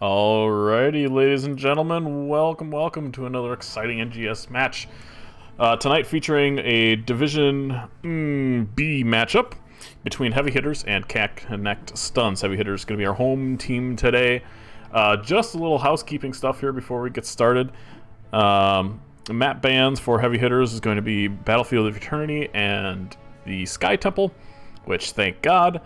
Alrighty, ladies and gentlemen, welcome to another exciting NGS match. Tonight featuring a Division B matchup between Heavy Hitters and Cat Connect Stuns. Heavy Hitters is going to be our home team today. Just a little housekeeping stuff here before we get started. Map bans for Heavy Hitters is going to be Battlefield of Eternity and the Sky Temple, which thank God.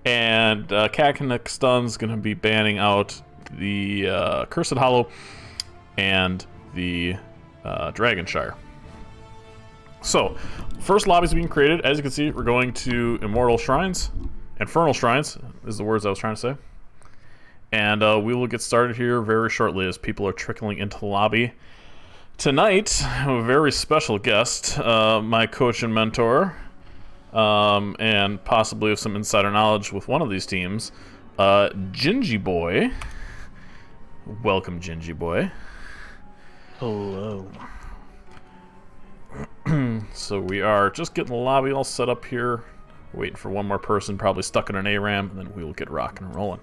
And Cat Connect Stuns is going to be banning out the Cursed Hollow and the Dragonshire. So, first lobby is being created. As you can see, we're going to Immortal Shrines. Infernal Shrines is the words I was trying to say. And we will get started here very shortly as people are trickling into the lobby. Tonight, a very special guest, my coach and mentor, and possibly with some insider knowledge with one of these teams, Gingy Boy. Welcome, Gingy Boy. Hello. So we are just getting the lobby all set up here, waiting for one more person, probably stuck in an ARAM, and then we will get rocking and rolling.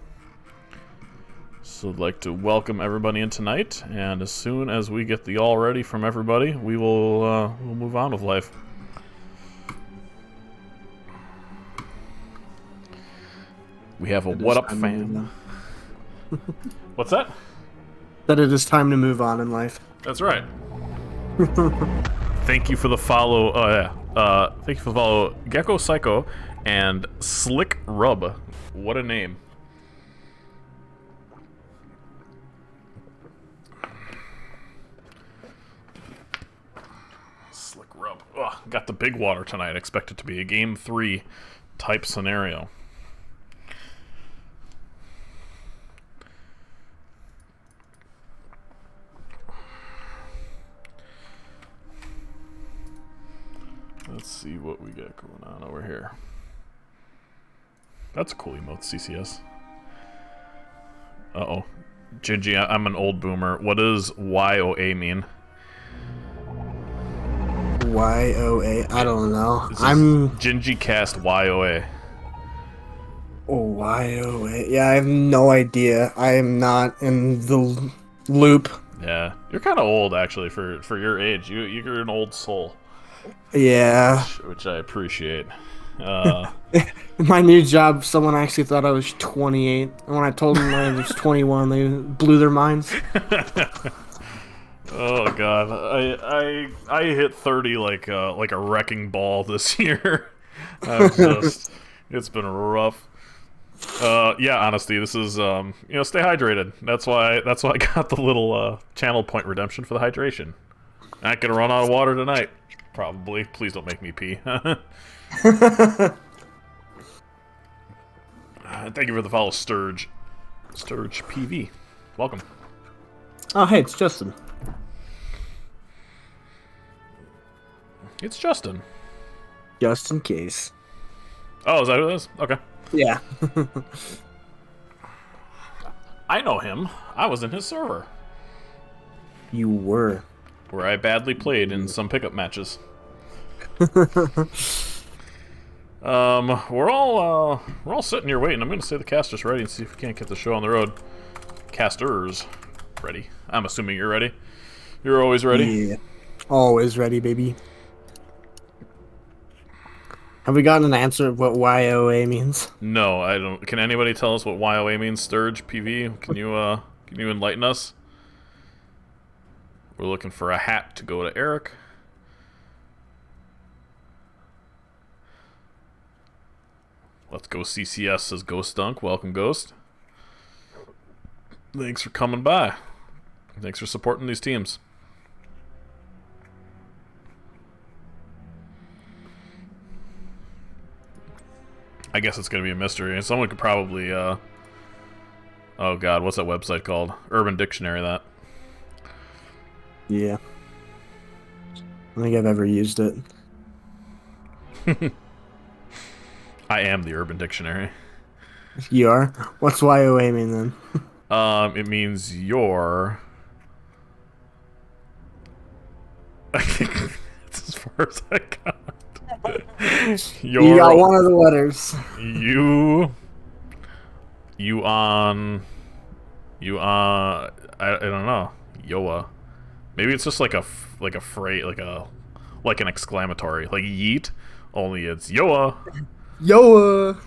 So I'd like to welcome everybody in tonight, and as soon as we get the all ready from everybody, we will we'll move on with life. We have a What Up fan. What's that? That it is time to move on in life. That's right. Thank you for the follow. Thank you for the follow, Gecko Psycho and Slick Rub. What a name. Slick Rub. Ugh, got the big water tonight. Expect it to be a Game 3 type scenario. Let's see what we got going on over here. That's a cool emote, CCS. Uh-oh. Gingy, I'm an old boomer. What does YOA mean? YOA? I don't know. I'm Gingy Cast YOA. Oh, YOA. Yeah, I have no idea. I am not in the loop. Yeah, you're kind of old actually for your age. You're an old soul. Yeah. Which I appreciate. My new job, someone actually thought I was 28. And when I told them I was 21, they blew their minds. Oh god, I hit 30 like a wrecking ball this year. It's been rough. Yeah, honestly, this is stay hydrated. That's why I got the little channel point redemption for the hydration. Not gonna run out of water tonight. Probably. Please don't make me pee. Thank you for the follow, Sturge. Sturge PV. Welcome. Oh, hey, it's Justin. It's Justin. Just in case. Oh, is that who it is? Okay. Yeah. I know him. I was in his server. You were. Where I badly played in some pickup matches. We're all sitting here waiting. I'm gonna say the caster's ready and see if we can't get the show on the road. Casters ready. I'm assuming you're ready. You're always ready? Yeah. Always ready, baby. Have we gotten an answer of what YOA means? No, I don't. Can anybody tell us what YOA means? Sturge PV? Can you enlighten us? We're looking for a hat to go to Eric. Let's go CCS, says Ghost Dunk. Welcome, Ghost. Thanks for coming by. Thanks for supporting these teams. I guess it's going to be a mystery. And someone could probably, oh god, what's that website called? Urban Dictionary, that. Yeah. I don't think I've ever used it. I am the Urban Dictionary. You are? What's YOA mean then? It means you're... I think that's as far as I got. You got one of the letters. You on I don't know. Yoa. Maybe it's just like a phrase, like an exclamatory, like yeet. Only it's Yoa. Yoa.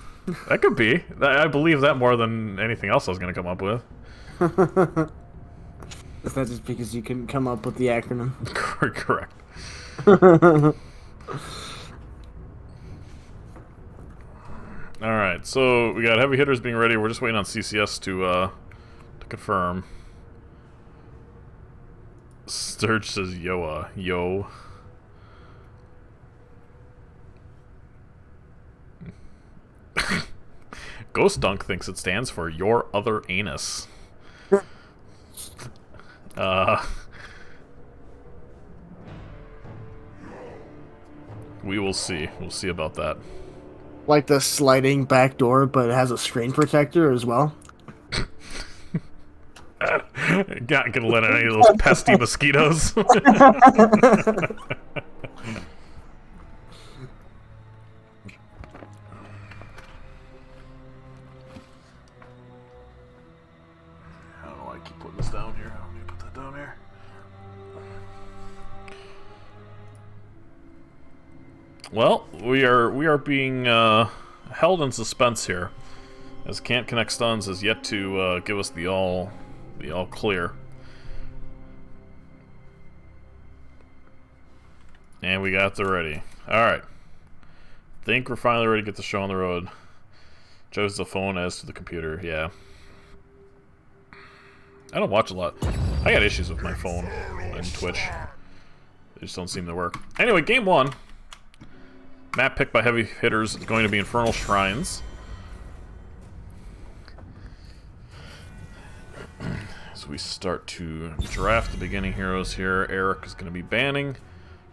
That could be. I believe that more than anything else I was gonna come up with. That's not just because you couldn't come up with the acronym. Correct. Alright, so we got heavy hitters being ready. We're just waiting on CCS to confirm. Sturge says Yoa. Yo. Ghost Dunk thinks it stands for your other anus. We will see. We'll see about that. Like the sliding back door, but it has a screen protector as well. Not gonna let any of those pesky mosquitoes. How do I keep putting this down here? How do I put that down here? Well, we are being held in suspense here, as Can't Connect Stuns has yet to give us the all clear. And we got the ready. Alright. Think we're finally ready to get the show on the road. Joe's the phone as to the computer, yeah. I don't watch a lot. I got issues with my phone and Twitch. They just don't seem to work. Anyway, game one. Map picked by heavy hitters is going to be Infernal Shrines. As we start to draft the beginning heroes here, Eric is going to be banning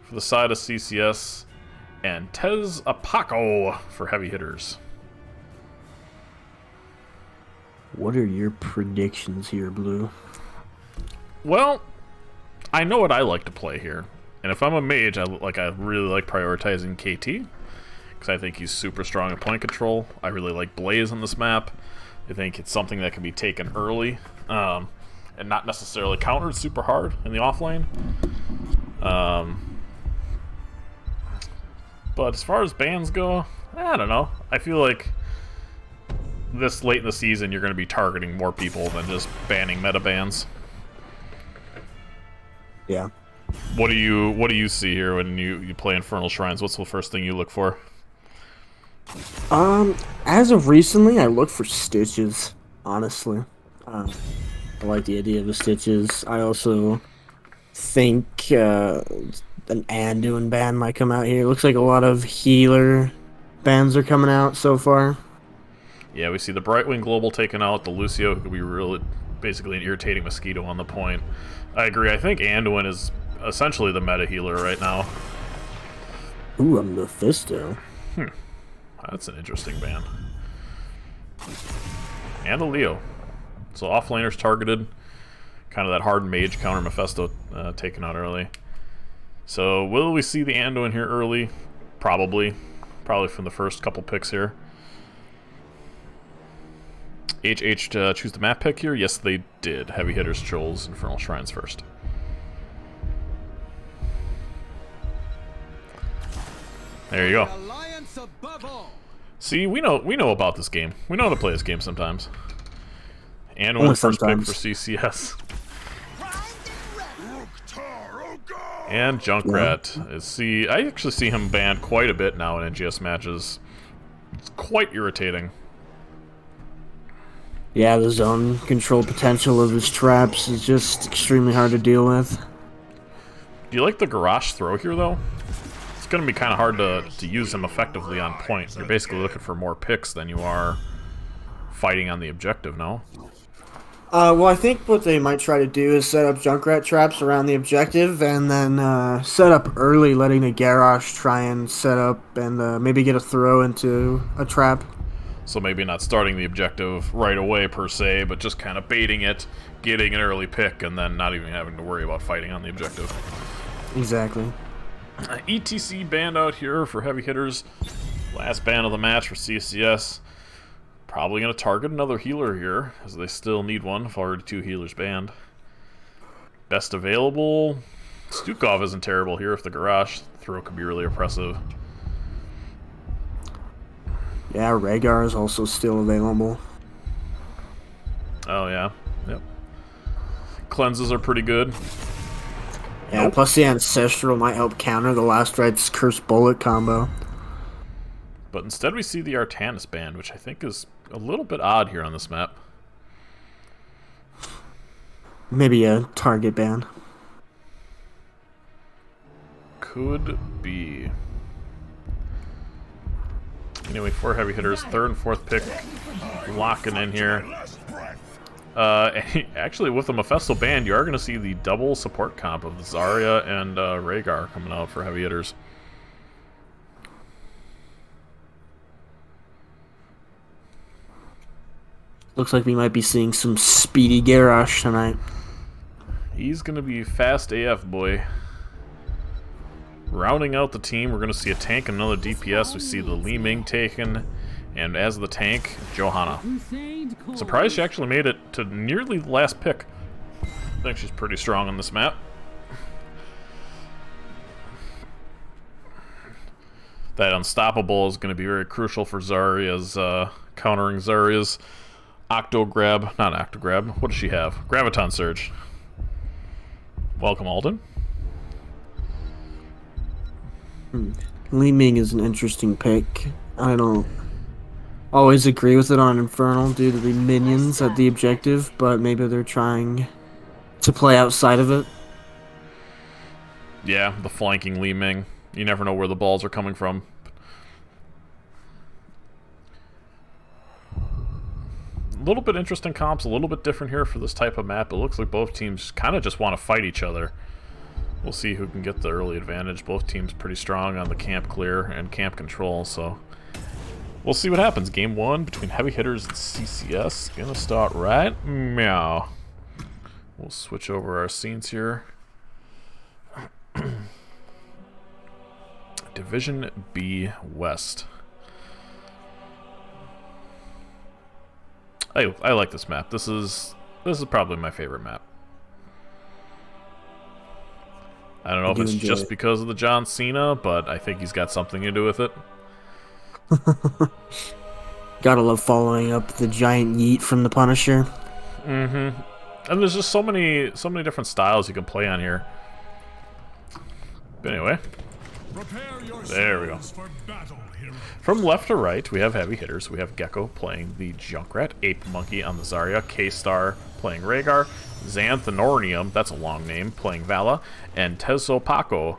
for the side of CCS, and Tez Apaco for heavy hitters. What are your predictions here, Blue? Well, I know what I like to play here. And if I'm a mage, I really like prioritizing KT, because I think he's super strong in point control. I really like Blaze on this map. I think it's something that can be taken early, and not necessarily countered super hard in the offlane. But as far as bans go, I don't know. I feel like this late in the season, you're going to be targeting more people than just banning meta bans. Yeah. What do you see here when you play Infernal Shrines? What's the first thing you look for? As of recently, I look for stitches, honestly. I like the idea of the stitches. I also think an Anduin ban might come out here. It looks like a lot of healer bans are coming out so far. Yeah, we see the Brightwing Global taken out, the Lucio, who could be really basically an irritating mosquito on the point. I agree. I think Anduin is essentially the meta healer right now. Ooh, a Mephisto. That's an interesting ban. And a Leo. So offlaners targeted. Kind of that hard mage counter Mephisto taken out early. So will we see the Anduin here early? Probably. Probably from the first couple picks here. HH to choose the map pick here? Yes, they did. Heavy hitters chose Infernal Shrines first. There you go. See, we know about this game. We know how to play this game sometimes. And one first pick for CCS. And Junkrat. See, I actually see him banned quite a bit now in NGS matches. It's quite irritating. Yeah, the zone control potential of his traps is just extremely hard to deal with. Do you like the Garrosh throw here, though? It's going to be kind of hard to use him effectively on point. You're basically looking for more picks than you are fighting on the objective, no? Well, I think what they might try to do is set up Junkrat traps around the objective, and then set up early, letting the Garrosh try and set up and maybe get a throw into a trap. So maybe not starting the objective right away per se, but just kind of baiting it, getting an early pick, and then not even having to worry about fighting on the objective. Exactly. ETC banned out here for heavy hitters. Last ban of the match for CCS. Probably going to target another healer here, as they still need one. If already 2 healers banned. Best available. Stukov isn't terrible here if the garage throw could be really oppressive. Yeah, Rhaegar is also still available. Oh, yeah. Yep. Cleanses are pretty good. Yeah, Nope. plus the Ancestral might help counter the Last Right's Cursed Bullet combo. But instead we see the Artanis band, which I think is a little bit odd here on this map. Maybe a target ban. Could be. Anyway, 4 heavy hitters, 3rd and 4th pick, locking in here. Actually, with the Mephisto band, you are going to see the double support comp of Zarya and Rhaegar coming out for heavy hitters. Looks like we might be seeing some speedy Garrosh tonight. He's going to be fast AF, boy. Rounding out the team, we're going to see a tank and another DPS. We see the Li Ming taken, and as the tank, Johanna. Surprised she actually made it to nearly the last pick. I think she's pretty strong on this map. That Unstoppable is going to be very crucial for Zarya's, countering Zarya's Octograb. Not Octograb. What does she have? Graviton Surge. Welcome, Alden. Li Ming is an interesting pick. I don't always agree with it on Infernal due to the minions at the objective, but maybe they're trying to play outside of it. Yeah, the flanking Li Ming. You never know where the balls are coming from. A little bit interesting comps, a little bit different here for this type of map. It looks like both teams kind of just want to fight each other. We'll see who can get the early advantage. Both teams pretty strong on the camp clear and camp control, so we'll see what happens. Game 1 between heavy hitters and CCS. Gonna start right meow. We'll switch over our scenes here. Division B West. I like this map. This is probably my favorite map. I don't know if it's just because of the John Cena, but I think he's got something to do with it. Gotta love following up the giant yeet from the Punisher. Mm-hmm. And there's just so many different styles you can play on here. But anyway, there we go. From left to right, we have heavy hitters. We have Gecko playing the Junkrat, Ape Monkey on the Zarya, K-Star playing Rhaegar, Xanthanornium, that's a long name, playing Vala, and Tezopaco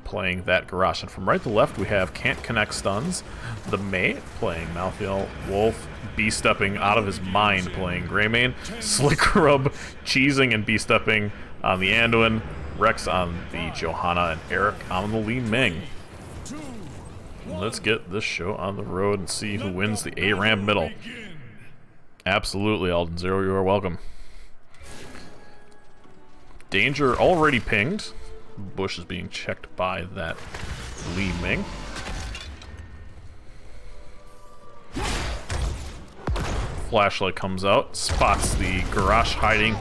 playing that Garrosh. And from right to left, we have Can't Connect Stuns, the May playing Malthael, Wolf, B-stepping out of his mind playing Greymane, Slick Rub cheesing and B-stepping on the Anduin, Rex on the Johanna, and Eric on the Li Ming. Let's get this show on the road and see who wins the A-Ramp middle. Absolutely, Alden Zero, you are welcome. Danger already pinged. Bush is being checked by that Li Ming. Flashlight comes out, spots the Garrosh hiding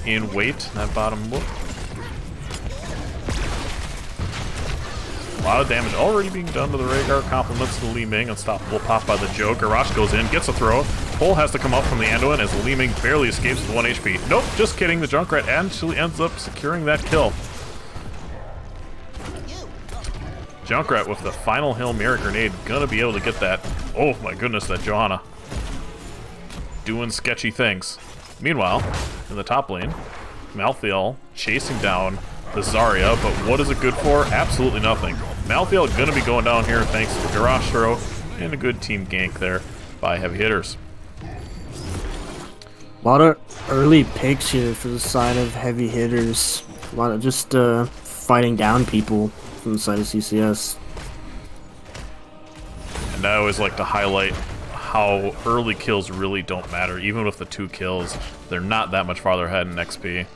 in wait, that bottom look. A lot of damage already being done to the Rhaegar, compliments to Li Ming, unstoppable pop by the Joe. Garrosh goes in, gets a throw. Pole has to come up from the Anduin as Li Ming barely escapes with 1 HP. Nope, just kidding, the Junkrat actually ends up securing that kill. Junkrat with the final Hail Mary grenade, gonna be able to get that. Oh my goodness, that Johanna. Doing sketchy things. Meanwhile, in the top lane, Malthael chasing down the Zarya, but what is it good for? Absolutely nothing. Malthael gonna be going down here thanks to the Garrosh throw and a good team gank there by heavy hitters. A lot of early picks here for the side of heavy hitters. A lot of just fighting down people from the side of CCS. And I always like to highlight how early kills really don't matter. Even with the 2 kills, they're not that much farther ahead in XP.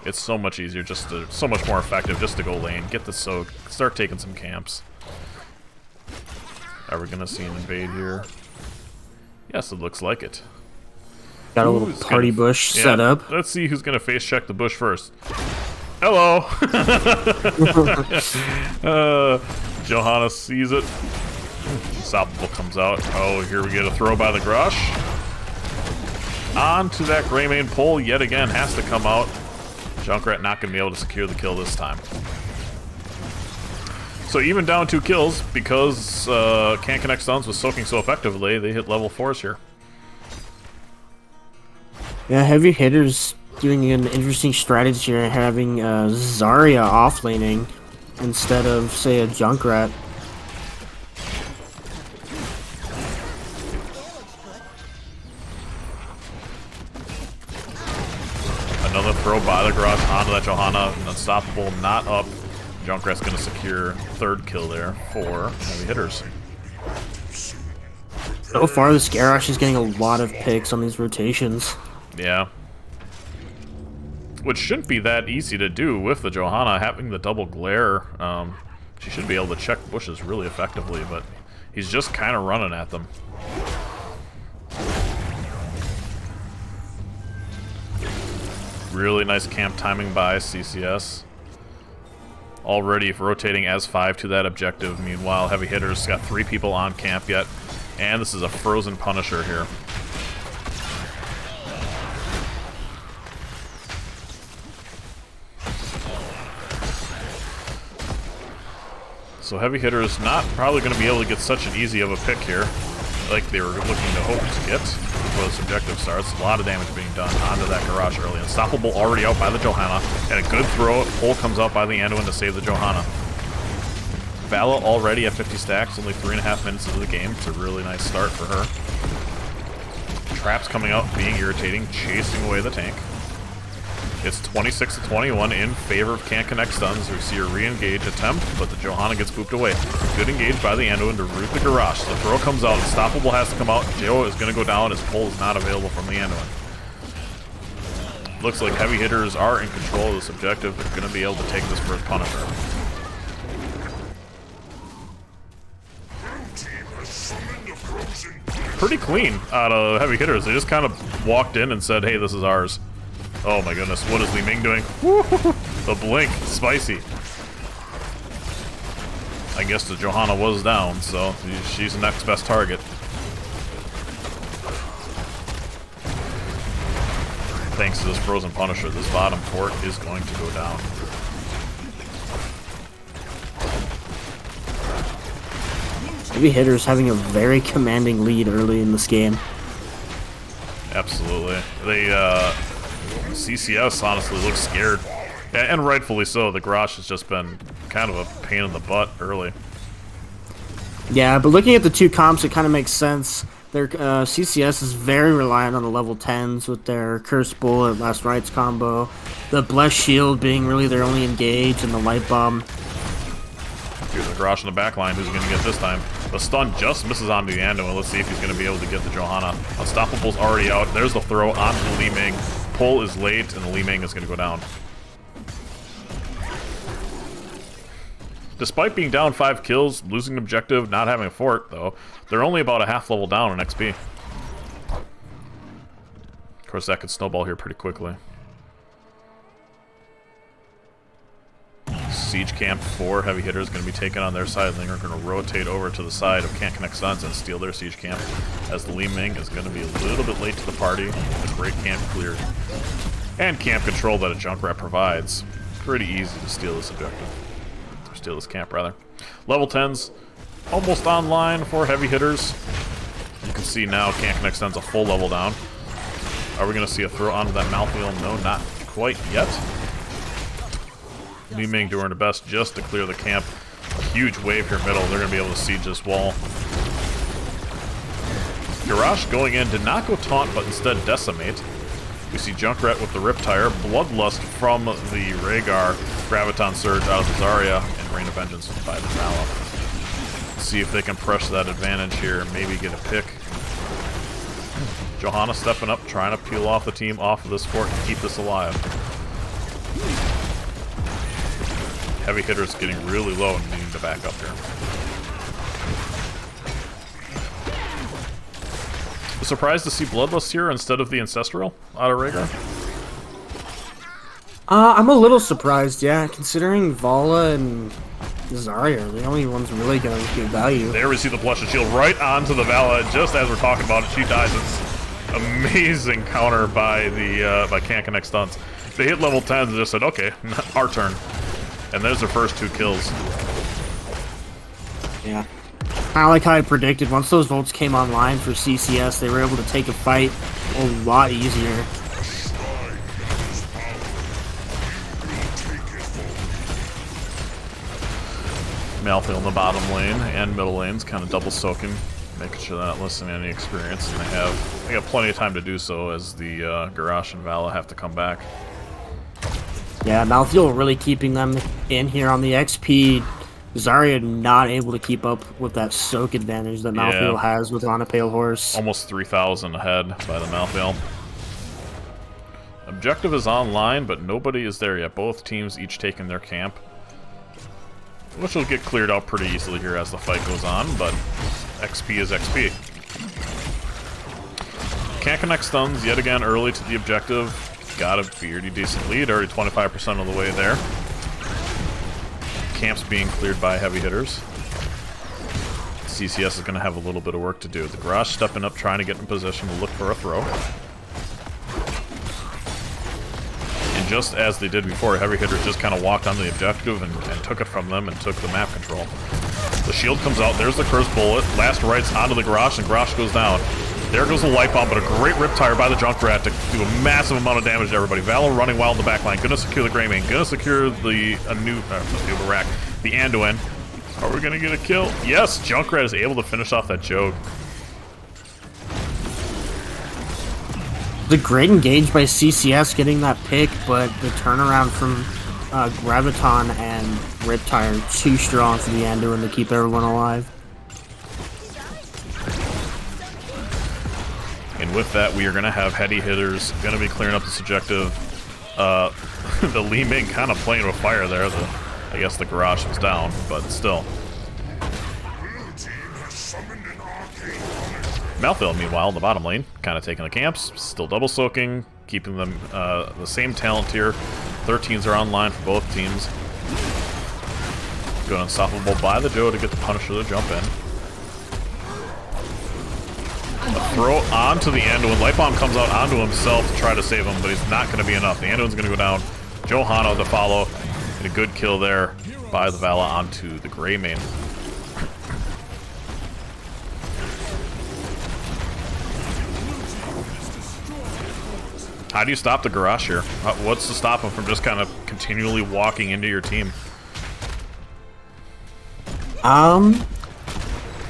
It's so much easier, so much more effective just to go lane, get the soak, start taking some camps. Are we gonna see an invade here? Yes, it looks like it. Got a little party bush set up. Let's see who's gonna face check the bush first. Hello! Johanna sees it. Unstoppable comes out. Oh, here we get a throw by the Grosh. Onto that Greymane pole yet again. Has to come out. Junkrat not going to be able to secure the kill this time. So even down 2 kills, because Can't Connect Stuns was soaking so effectively, they hit level 4s here. Yeah, Heavy Hitterz doing an interesting strategy here, having Zarya offlaning instead of, say, a Junkrat. Another throw by the Grosh onto that Johanna. Unstoppable, not up. Junkrat's going to secure 3rd kill there for Heavy Hitterz. So far, this Garrosh is getting a lot of picks on these rotations. Yeah. Which shouldn't be that easy to do with the Johanna. Having the double glare, she should be able to check bushes really effectively, but he's just kind of running at them. Really nice camp timing by CCS. Already rotating as 5 to that objective. Meanwhile, Heavy Hitterz got 3 people on camp yet. And this is a frozen Punisher here. So Heavy Hitterz not probably going to be able to get such an easy of a pick here, like they were looking to hope to get before this objective starts. A lot of damage being done onto that Garage early. Unstoppable already out by the Johanna, and a good throw. Pole comes out by the Anduin to save the Johanna. Vala already at 50 stacks, only 3.5 minutes into the game. It's a really nice start for her. Traps coming out, being irritating, chasing away the tank. It's 26-21 in favor of Can't Connect Stuns. We see a re-engage attempt, but the Johanna gets booped away. Good engage by the Anduin to root the Garage. The throw comes out, Unstoppable has to come out. Joe is going to go down, his pole is not available from the Anduin. Looks like Heavy Hitterz are in control of this objective. They're going to be able to take this first Punisher. Pretty clean out of Heavy Hitterz. They just kind of walked in and said, hey, this is ours. Oh my goodness, what is Li Ming doing? The blink, spicy. I guess the Johanna was down, so she's the next best target. Thanks to this frozen Punisher, this bottom fort is going to go down. Heavy Hitterz having a very commanding lead early in this game. Absolutely. They, CCS honestly looks scared. And rightfully so. The Garage has just been kind of a pain in the butt early. Yeah, but looking at the 2 comps, it kind of makes sense. Their CCS is very reliant on the level 10s with their Curse Bullet, Last Rites combo. The Blessed Shield being really their only engage, and the Light Bomb. Here's the Garage in the back line. Who's he going to get this time? The stun just misses onto the Anduin. Let's see if he's going to be able to get the Johanna. Unstoppable's already out. There's the throw onto the Li Ming. Pull is late, and the Li Ming is going to go down. Despite being down 5 kills, losing an objective, not having a fort, though, they're only about a half level down in XP. Of course, that could snowball here pretty quickly. Siege camp for Heavy Hitterz is going to be taken on their side, and they're going to rotate over to the side of Can't Connect Stuns and steal their siege camp, as the Li Ming is going to be a little bit late to the party. It's great camp cleared. And camp control that a Junkrat provides. Pretty easy to steal this objective. Or steal this camp, rather. Level 10s, almost online for Heavy Hitterz. You can see now Can't Connect Stuns a full level down. Are we going to see a throw onto that Malthael? No, not quite yet. Li Ming doing her best just to clear the camp. A huge wave here middle. They're going to be able to siege this wall. Garage going in did not go taunt, but instead decimate. We see Junkrat with the Riptire, Bloodlust from the Rhaegar, Graviton Surge out of the Zarya, and Rain of Vengeance by the Vala. See if they can press that advantage here, maybe get a pick. Johanna stepping up, trying to peel off the team off of this fort and keep this alive. Heavy Hitterz getting really low and needing to back up here. Surprised to see Bloodlust here instead of the Ancestral out of Rhaegar? I'm a little surprised, yeah, considering Vala and Zarya are the only ones really going to get value. There we see the Blush and Shield right onto the Vala, just as we're talking about it. She dies. It's amazing counter by the by Can't Connect Stuns. They hit level 10 and just said, okay, our turn. And there's their first 2 kills. Yeah. Kind of like how I predicted, once those volts came online for CCS, they were able to take a fight a lot easier. Malthael in the bottom lane and middle lanes kind of double soaking, making sure they're not losing any experience, and they got plenty of time to do so as the Garrosh and Vala have to come back. Yeah, Malthael really keeping them in here on the XP. Zarya not able to keep up with that soak advantage that Malthael has with on a Pale Horse. Almost 3,000 ahead by the Malthael. Objective is online, but nobody is there yet. Both teams each taking their camp, which will get cleared out pretty easily here as the fight goes on, but XP is XP. Can't Connect Stuns yet again early to the objective. Got a pretty decent lead, already 25% of the way there. Camp's being cleared by heavy hitters. CCS is going to have a little bit of work to do. The Garrosh stepping up, trying to get in position to look for a throw. And just as they did before, heavy hitters just kind of walked on the objective and took it from them and took the map control. The shield comes out, there's the Curse Bullet. Last rights onto the Garrosh, and Garrosh goes down. There goes the Light Bomb, but a great Riptire by the Junkrat to do a massive amount of damage to everybody. Vala running wild in the backline, gonna secure the Greymane, gonna secure the Rack, the Anduin. Are we gonna get a kill? Yes, Junkrat is able to finish off that joke. The great engage by CCS getting that pick, but the turnaround from Graviton and Riptire too strong for the Anduin to keep everyone alive. And with that, we are going to have heavy hitters going to be clearing up this objective. The Li Ming kind of playing with fire there. I guess the Garrosh was down, but still. Malthael, meanwhile, in the bottom lane, kind of taking the camps, still double soaking, keeping them the same talent here. 13s are online for both teams. Going unstoppable by the Joe to get the Punisher to jump in. A throw onto the Anduin. Light Bomb comes out onto himself to try to save him, but he's not going to be enough. The Anduin's going to go down. Johanna to follow, and a good kill there by the Vala onto the Greymane. How do you stop the Garrosh here? What's to stop him from just kind of continually walking into your team?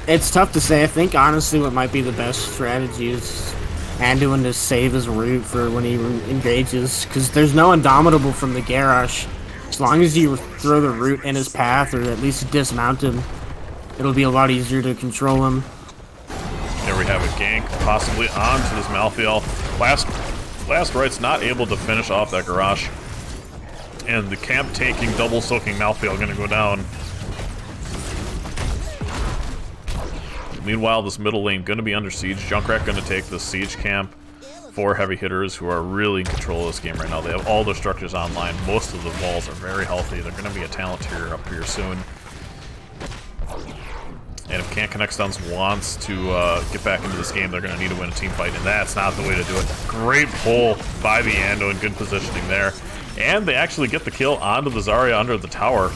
It's tough to say. I think, honestly, what might be the best strategy is Anduin to save his root for when he engages, because there's no Indomitable from the Garrosh. As long as you throw the root in his path, or at least dismount him, it'll be a lot easier to control him. There we have a gank, possibly onto this Malthael. Last right's not able to finish off that Garrosh. And the camp taking, double soaking Malthael gonna go down. Meanwhile, this middle lane gonna be under siege. Junkrat gonna take the siege camp for heavy hitters who are really in control of this game right now. They have all their structures online. Most of the walls are very healthy. They're gonna be a talent tier up here soon. And if Can't Connect Stuns wants to get back into this game, they're going to need to win a team fight, and that's not the way to do it. Great pull by the Ando and good positioning there. And they actually get the kill onto the Zarya under the tower.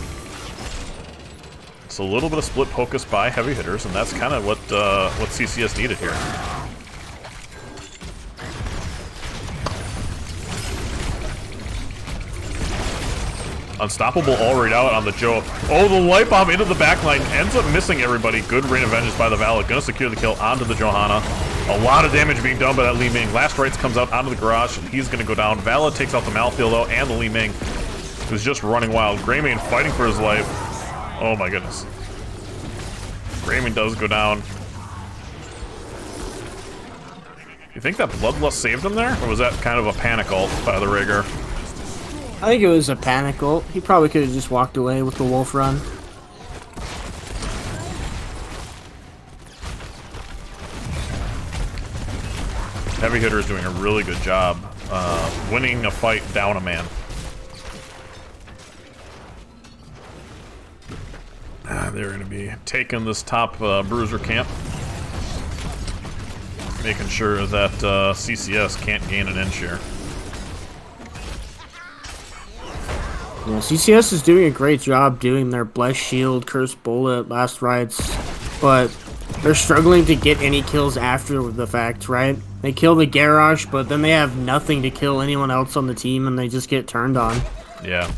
So a little bit of split focus by heavy hitters, and that's kind of what CCS needed here. Unstoppable already out on the Joe. Oh, the Light Bomb into the backline. Ends up missing everybody. Good Rain of Vengeance by the Vala. Gonna secure the kill onto the Johanna. A lot of damage being done by that Li Ming. Last rights comes out onto the Garrosh, and he's gonna go down. Vala takes out the Malthael, though, and the Li Ming, who's just running wild. Greymane fighting for his life. Oh my goodness. Greymane does go down. You think that Bloodlust saved him there? Or was that kind of a panic ult by the Rhaegar? I think it was a panic ult. He probably could have just walked away with the wolf run. Heavy Hitter is doing a really good job winning a fight down a man. They're going to be taking this top bruiser camp, making sure that CCS can't gain an inch here. Yeah, CCS is doing a great job doing their Blessed Shield, Cursed Bullet, Last Rites, but they're struggling to get any kills after the fact, right? They kill the Garrosh, but then they have nothing to kill anyone else on the team, and they just get turned on. Yeah.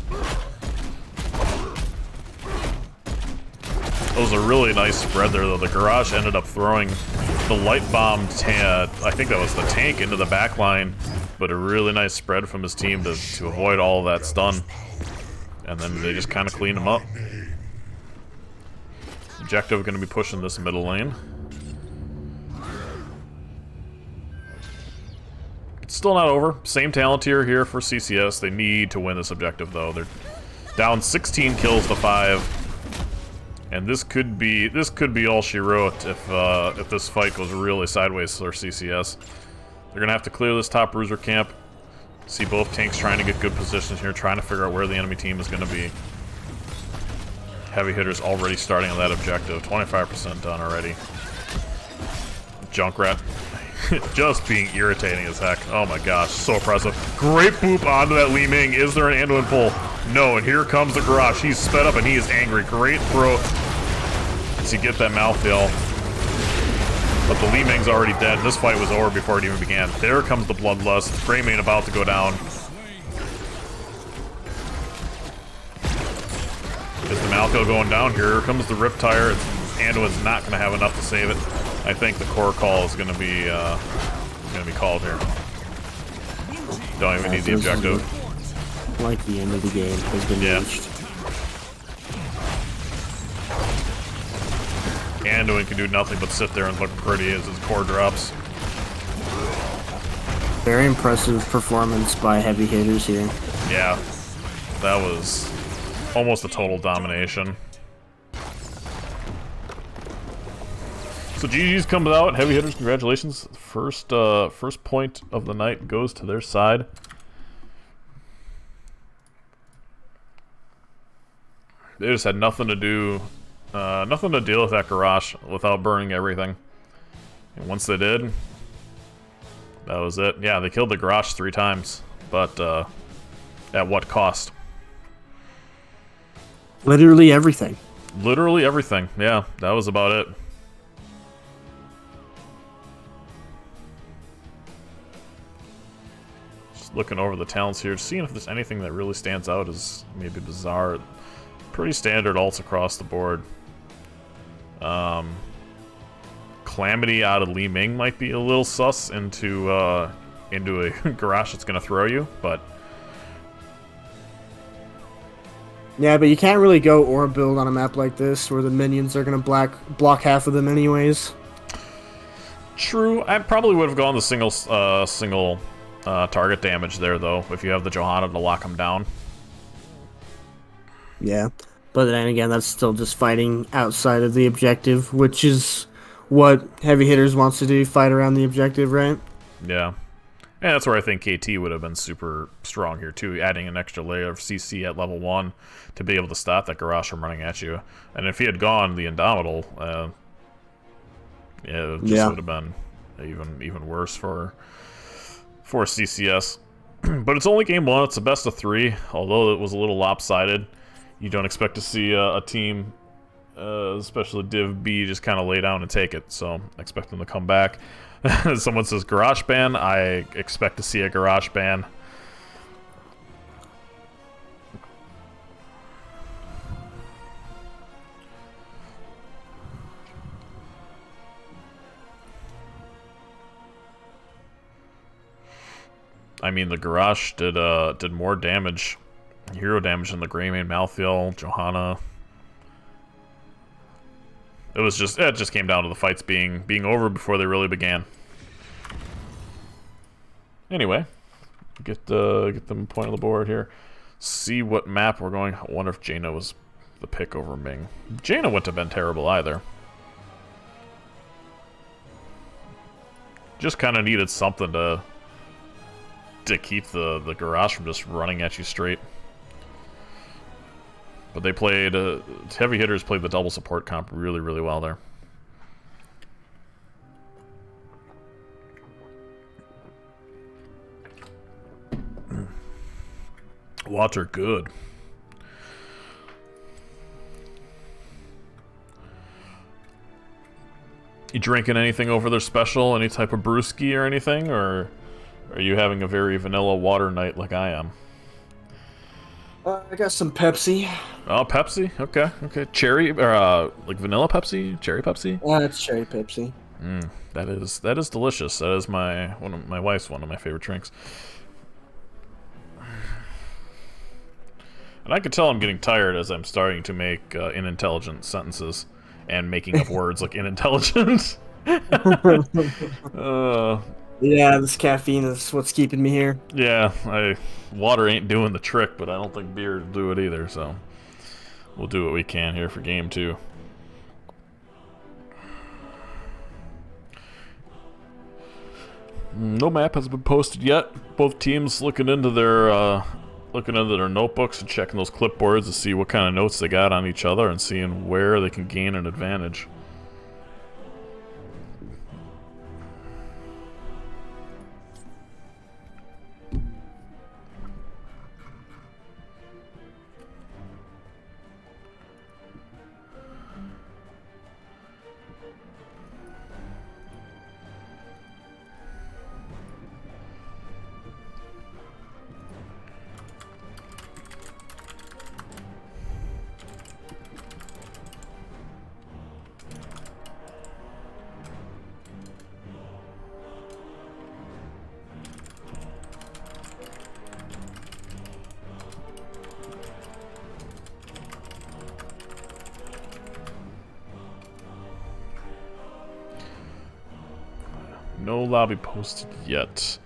It was a really nice spread there, though. The Garage ended up throwing the light bomb, I think that was the tank, into the back line, but a really nice spread from his team to avoid all of that stun. And then they just kind of cleaned him up. Objective going to be pushing this middle lane. It's still not over. Same talent tier here for CCS. They need to win this objective, though. They're down 16 kills to 5. And this could be all she wrote if this fight goes really sideways for CCS. They're gonna have to clear this top bruiser camp. See both tanks trying to get good positions here, trying to figure out where the enemy team is gonna be. Heavy Hitters already starting on that objective, 25% done already. Junkrat just being irritating as heck. Oh my gosh, so impressive. Great boop onto that Li Ming. Is there an Anduin pull? No, and here comes the Garage. He's sped up and he is angry. Great throw to get that mouthfeel. But the Li Ming's already dead. This fight was over before it even began. There comes the Bloodlust. Greymane about to go down. Is the Malco going down? Here comes the Riptire. Anduin's not going to have enough to save it. I think the core call is going to be called here. Don't even need the objective. Like the end of the game has been reached. Anduin can do nothing but sit there and look pretty as his core drops. Very impressive performance by Heavy Hitters here. Yeah, that was almost a total domination. So GG's comes out. Heavy Hitters, congratulations. First point of the night goes to their side. They just had nothing to do, nothing to deal with that Garage without burning everything. And once they did, that was it. Yeah, they killed the Garage 3 times, but at what cost? Literally everything. Literally everything. Yeah, that was about it. Just looking over the talents here, seeing if there's anything that really stands out as maybe bizarre. Pretty standard ults across the board. Calamity out of Li Ming might be a little sus into a Garage that's going to throw you, but... Yeah, but you can't really go or build on a map like this where the minions are going to block half of them anyways. True. I probably would have gone the single target damage there, though, if you have the Johanna to lock them down. Yeah, but then again, that's still just fighting outside of the objective, which is what Heavy Hitters wants to do, fight around the objective, right? Yeah. And that's where I think KT would have been super strong here, too, adding an extra layer of CC at level 1 to be able to stop that Garage from running at you. And if he had gone the Indomitable, it just would have been even worse for CCS. But it's only game 1, it's a best of 3, although it was a little lopsided. You don't expect to see a team, especially Div B, just kind of lay down and take it. So I expect them to come back. Someone says Garage ban. I expect to see a Garage ban. I mean, the Garage did more damage. Hero damage in the Greymane, Malthael, Johanna. It just came down to the fights being over before they really began. Anyway, get them point on the board here. See what map we're going. I wonder if Jaina was the pick over Ming. Jaina wouldn't have been terrible either. Just kind of needed something to keep the garage from just running at you straight. But they played Heavy Hitters played the double support comp really, really well there. Water good. You drinking anything over their special? Any type of brewski or anything? Or are you having a very vanilla water night like I am? I got some Pepsi. Oh, Pepsi? Okay, okay. Cherry, or like vanilla Pepsi? Cherry Pepsi? It's cherry Pepsi. That is delicious. That is my wife's one of my favorite drinks. And I can tell I'm getting tired as I'm starting to make unintelligent sentences and making up words like unintelligent. Yeah, this caffeine is what's keeping me here. Yeah, water ain't doing the trick, but I don't think beer will do it either, so we'll do what we can here for game 2. No map has been posted yet. Both teams looking into their notebooks and checking those clipboards to see what kind of notes they got on each other and seeing where they can gain an advantage. No lobby posted yet.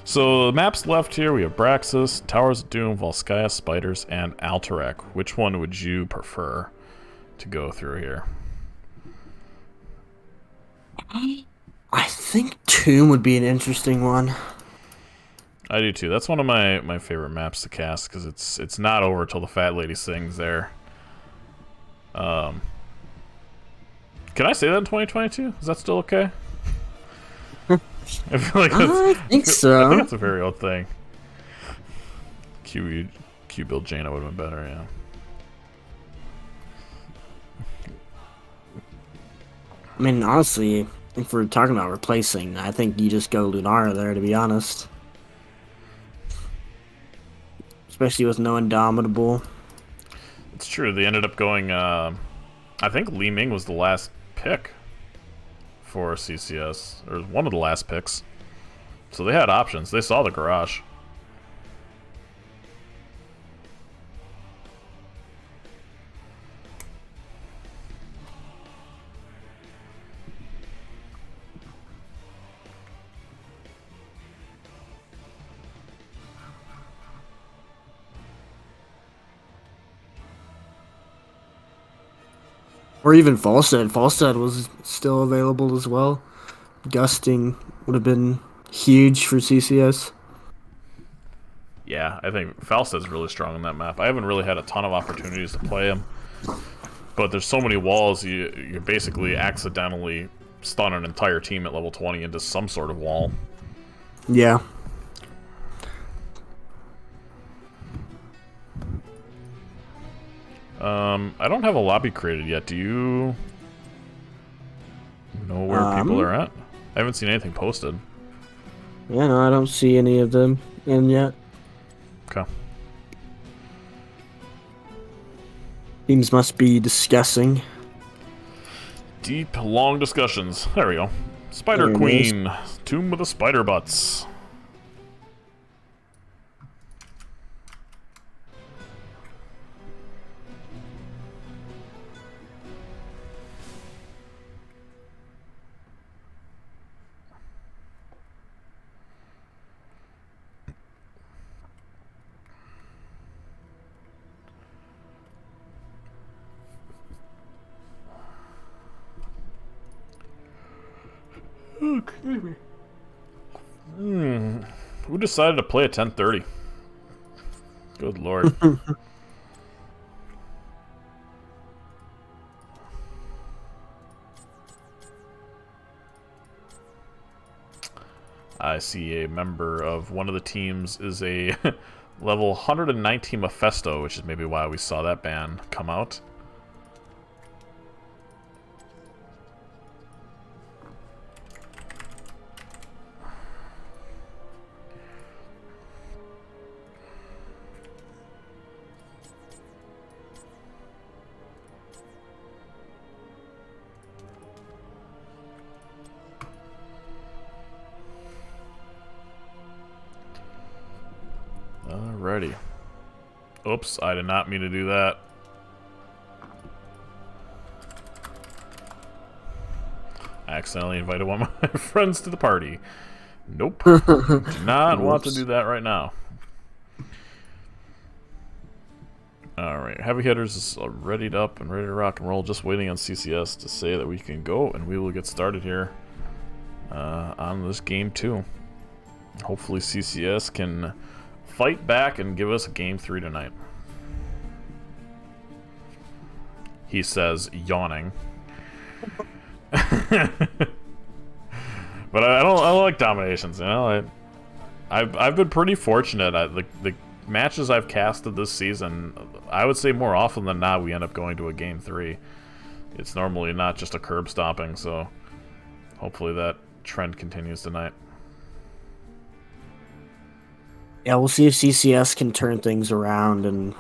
So the maps left here, we have Braxis, Towers of Doom, Volskaya, Spiders, and Alterac. Which one would you prefer to go through here? I think Tomb would be an interesting one. I do too. That's one of my favorite maps to cast because it's not over till the fat lady sings there. Can I say that in 2022? Is that still okay? I feel like I think so. I think that's a very old thing. Q build Jaina would have been better, yeah. I mean, honestly, if we're talking about replacing, I think you just go Lunara there, to be honest. Especially with no Indomitable. It's true. They ended up going. I think Li Ming was the last pick for CCS, or one of the last picks. So they had options. They saw the garage. Or even Falstead. Falstead was still available as well. Gusting would have been huge for CCS. Yeah, I think Falstead's really strong on that map. I haven't really had a ton of opportunities to play him. But there's so many walls, you basically accidentally stun an entire team at level 20 into some sort of wall. Yeah. I don't have a lobby created yet. Do you know where people are at? I haven't seen anything posted. Yeah, no, I don't see any of them in yet. Okay. Teams must be discussing. Deep, long discussions. There we go. Spider Queen. Tomb with the spider butts. Oh, excuse me. Who decided to play at 10:30? Good lord. I see a member of one of the teams is a level 119 Mephisto, which is maybe why we saw that ban come out. Alrighty. Oops, I did not mean to do that. I accidentally invited one of my friends to the party. Nope. Do not want to do that right now. Alright, Heavy Hitters is readied up and ready to rock and roll. Just waiting on CCS to say that we can go, and we will get started here on this game 2. Hopefully CCS can fight back and give us a game 3 tonight. He says, yawning. But I don't like dominations, you know. I've been pretty fortunate. The matches I've casted this season, I would say more often than not we end up going to a game 3. It's normally not just a curb stomping, so hopefully that trend continues tonight. Yeah, we'll see if CCS can turn things around and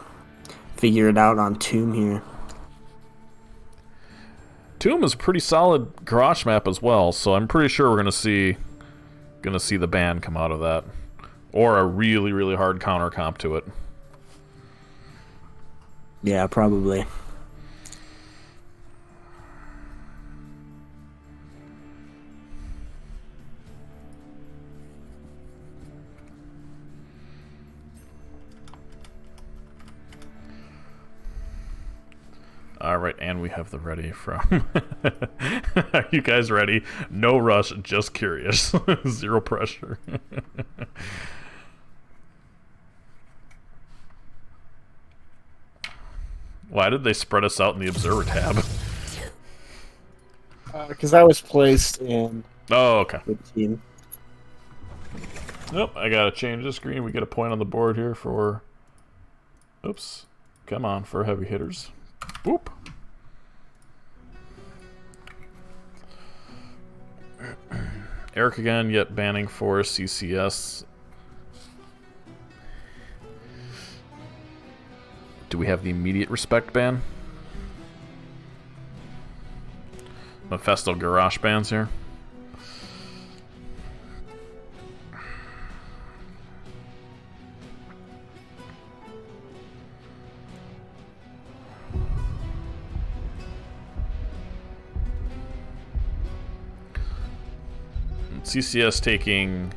figure it out on Tomb here. Tomb is a pretty solid garage map as well, so I'm pretty sure we're gonna see the ban come out of that, or a really, really hard counter comp to it. Yeah, probably. Alright, and we have the ready from... Are you guys ready? No rush, just curious. Zero pressure. Why did they spread us out in the Observer tab? Because I was placed in Oh, okay. the team. Nope, I gotta change the screen. We get a point on the board here for... Oops. Come on, for Heavy Hitters. Boop. Eric again, yet banning for CCS. Do we have the immediate respect ban? Mephisto Garage bans here. CCS taking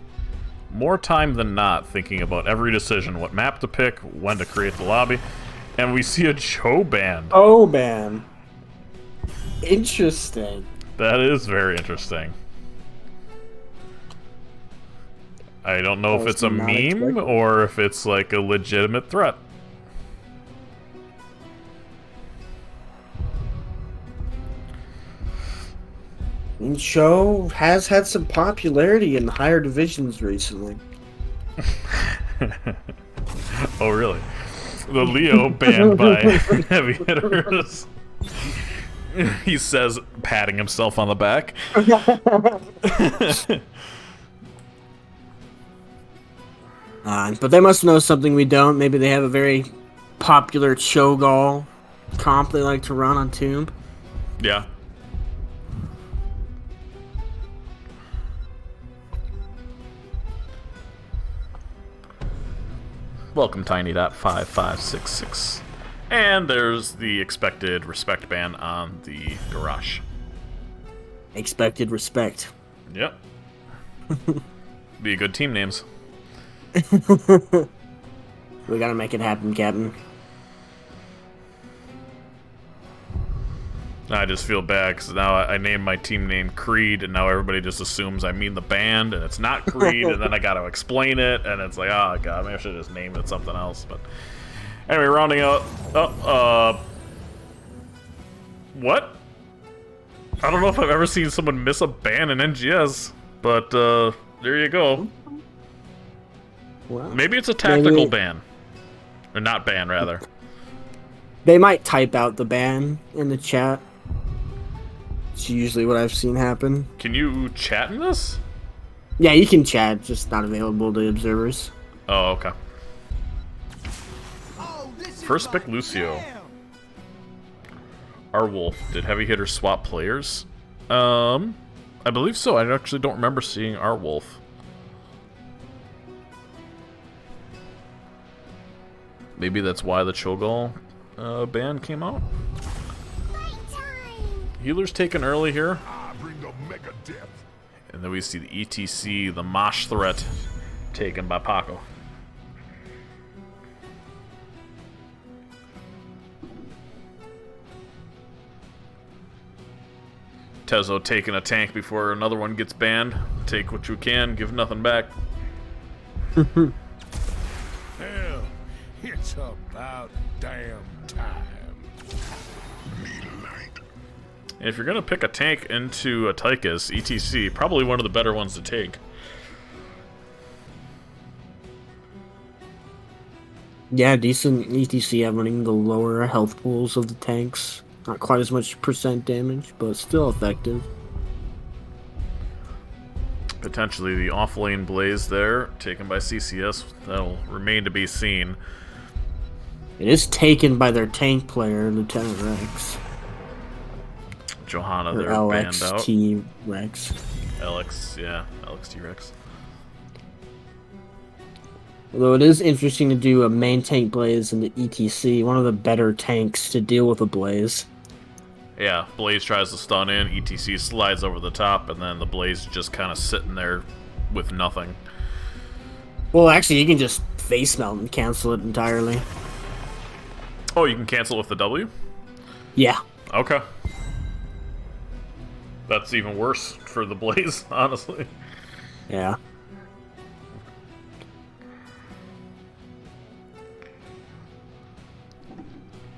more time than not thinking about every decision, what map to pick, when to create the lobby, and we see a Joe ban. Oh, man. Interesting. That is very interesting. I don't know if it's a meme or if it's like a legitimate threat. And Cho has had some popularity in the higher divisions recently. Oh, really? The Leo banned by Heavy Hitters. He says, patting himself on the back. But they must know something we don't. Maybe they have a very popular Cho'Gall comp they like to run on Tomb. Yeah. Welcome, Tiny.5566. And there's the expected respect ban on the garage. Expected respect. Yep. Be good team names. We gotta make it happen, Captain. I just feel bad because now I named my team name Creed, and now everybody just assumes I mean the band, and it's not Creed, and then I got to explain it, and it's like, oh god, maybe I should have just named it something else. But anyway, rounding out. What? I don't know if I've ever seen someone miss a ban in NGS, but there you go. Well, maybe it's a tactical ban, or not ban rather. They might type out the ban in the chat. It's usually what I've seen happen. Can you chat in this? Yeah, you can chat, just not available to observers. Oh, okay. First pick Lucio. Our Wolf. Did Heavy Hitters swap players? I believe so. I actually don't remember seeing Our Wolf. Maybe that's why the Cho'Gall ban came out. Healer's taken early here. And then we see the ETC, the Mosh threat, taken by Paco. Tezo taking a tank before another one gets banned. Take what you can, give nothing back. Hell, it's about damn time. And if you're gonna pick a tank into a Tychus, ETC, probably one of the better ones to take. Yeah, decent ETC having the lower health pools of the tanks. Not quite as much percent damage, but still effective. Potentially the off-lane Blaze there, taken by CCS. That'll remain to be seen. It is taken by their tank player, Lieutenant Rex. Johanna Or there banned out. LXT Rex. LXT Rex. Although it is interesting to do a main tank Blaze in the ETC, one of the better tanks to deal with a Blaze. Yeah, Blaze tries to stun in, ETC slides over the top, and then the Blaze just kind of sitting there with nothing. Well, actually, you can just face melt and cancel it entirely. Oh, you can cancel with the W? Yeah. Okay. That's even worse for the Blaze, honestly. Yeah.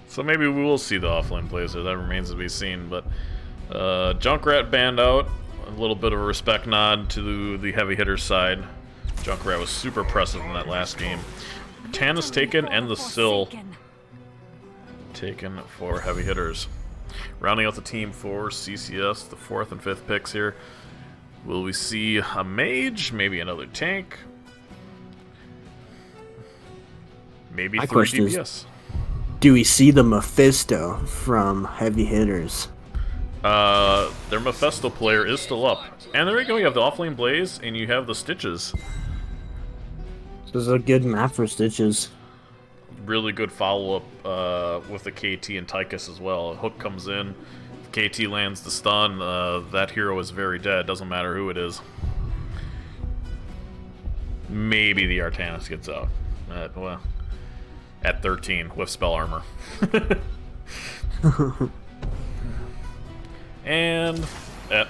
So maybe we will see the offlane Blazer. That remains to be seen. But Junkrat banned out. A little bit of a respect nod to the heavy hitter side. Junkrat was super impressive in that last game. Tannis taken and the Sill taken for heavy hitters. Rounding out the team for CCS, the 4th and 5th picks here. Will we see a mage? Maybe another tank? Maybe My 3 question DPS. is, do we see the Mephisto from heavy hitters? Their Mephisto player is still up. And there we go, you have the offlane Blaze, and you have the Stitches. This is a good map for Stitches. Really good follow-up with the KT and Tychus as well. Hook comes in, if KT lands the stun, that hero is very dead, doesn't matter who it is. Maybe the Artanis gets out. Well, at 13 with spell armor. And,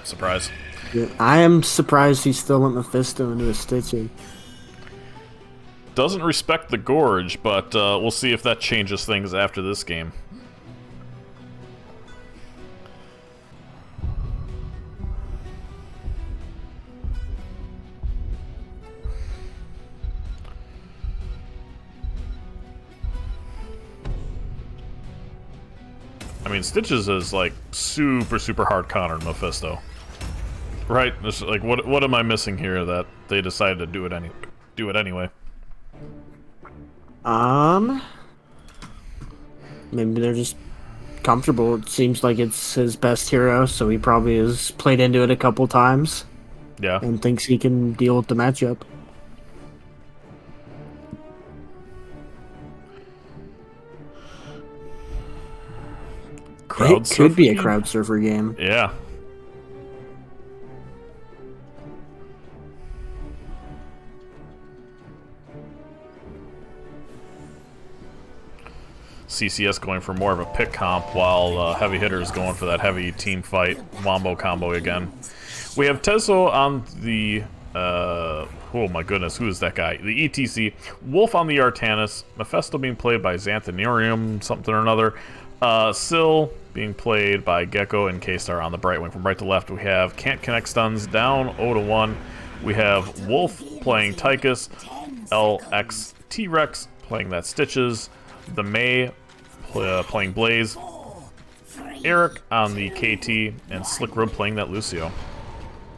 surprise. Yeah, I am surprised he still went Mephisto into a Stitching. Doesn't respect the Gorge, but we'll see if that changes things after this game. I mean, Stitches is like super hard countered Mephisto, right? It's like, what am I missing here that they decided to do it anyway? Maybe they're just comfortable. It seems like it's his best hero, so he probably has played into it a couple times. Yeah. And thinks he can deal with the matchup. Crowd It could be a surfing? crowd surfer game. Yeah. CCS going for more of a pick comp, while Heavy Hitterz going for that heavy team fight wombo combo again. We have Tezo on the, oh my goodness, who is that guy? The ETC. Wolf on the Artanis. Mephisto being played by Xanthanurium, something or another. Syl being played by Gecko and K-Star on the Brightwing. From right to left, we have Can't Connect Stuns down 0-1. We have Wolf playing Tychus. LX T-Rex playing that Stitches. The May playing Blaze. Eric on the KT. And Slick Rib playing that Lucio.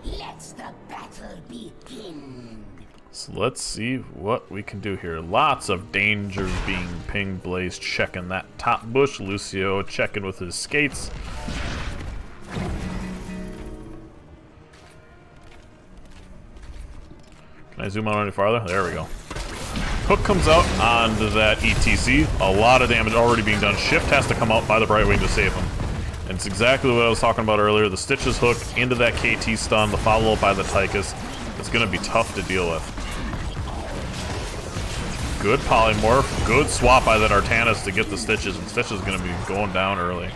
Let the battle begin. So let's see what we can do here. Lots of dangers being pinged. Blaze checking that top bush. Lucio checking with his skates. Can I zoom out any farther? There we go. Hook comes out onto that ETC. A lot of damage already being done. Shift has to come out by the Brightwing to save him. And it's exactly what I was talking about earlier. The Stitches hook into that KT stun, the follow-up by the Tychus. It's going to be tough to deal with. Good polymorph. Good swap by that Artanis to get the Stitches. And Stitches is going to be going down early.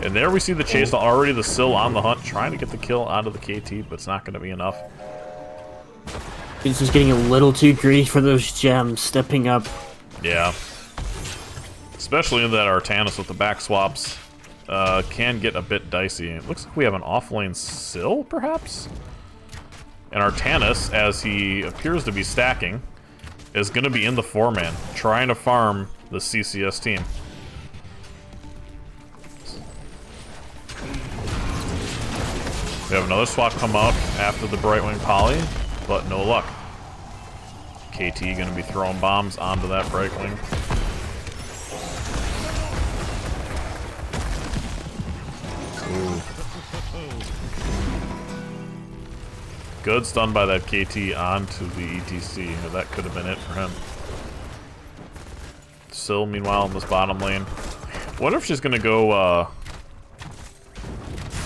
And there we see the chase. Already the Syl on the hunt, trying to get the kill onto the KT, but it's not going to be enough. He's just getting a little too greedy for those gems, stepping up. Yeah. Especially in that Artanis with the back swaps. Can get a bit dicey. It looks like we have an offlane Syl, perhaps? And Artanis, as he appears to be stacking, is going to be in the 4-man, trying to farm the CCS team. We have another swap come up after the Brightwing Poly, but no luck. KT going to be throwing bombs onto that Brightwing. Ooh. Good stun by that KT onto the ETC. That could have been it for him. Syl, meanwhile, in this bottom lane. Wonder if she's going to go, what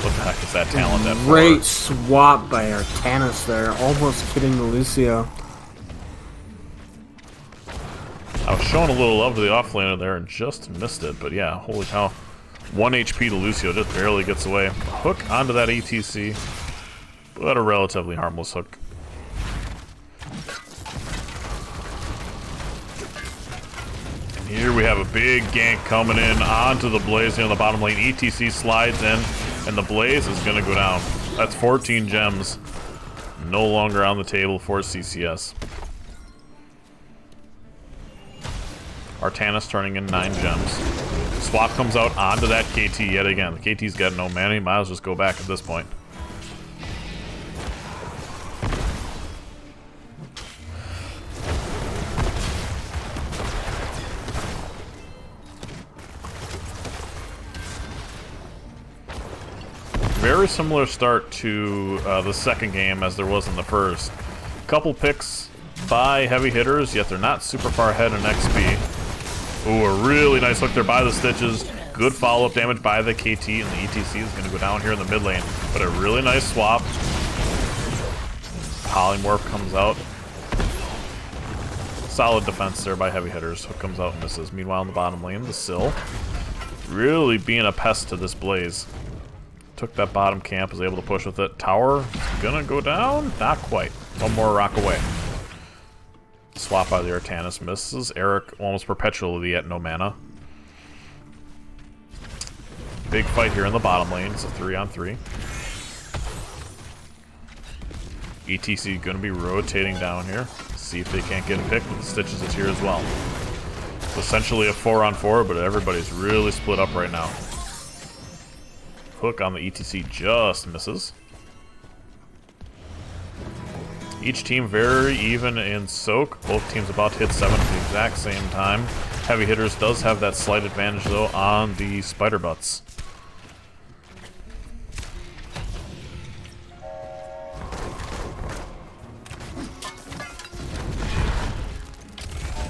the heck is that talent? That Great swap by Artanis there, almost hitting the Lucio. I was showing a little love to the offlaner there and just missed it, but yeah, holy cow. 1 HP to Lucio, just barely gets away. Hook onto that ETC, but a relatively harmless hook. And here we have a big gank coming in onto the Blaze here on the bottom lane. ETC slides in, and the Blaze is going to go down. That's 14 gems. No longer on the table for CCS. Artanis turning in 9 gems. Swap comes out onto that KT yet again. The KT's got no mana. He might as well just go back at this point. Very similar start to the second game as there was in the first. Couple picks by Heavy Hitterz, yet they're not super far ahead in XP. Ooh, a really nice hook there by the Stitches. Good follow-up damage by the KT, and the ETC is going to go down here in the mid lane. But a really nice swap. Polymorph comes out. Solid defense there by Heavy Hitterz. Hook comes out and misses. Meanwhile, in the bottom lane, the Syl really being a pest to this Blaze. Took that bottom camp, was able to push with it. Tower gonna go down? Not quite. One more rock away. Swap by the Artanis misses. Eric almost perpetually at no mana. Big fight here in the bottom lane. It's a 3-on-3. ETC gonna be rotating down here. See if they can't get a pick, but the Stitches is here as well. It's essentially a 4-on-4, but everybody's really split up right now. Hook on the ETC just misses. Each team very even in soak. Both teams about to hit 7 at the exact same time. Heavy Hitterz does have that slight advantage though on the spider butts.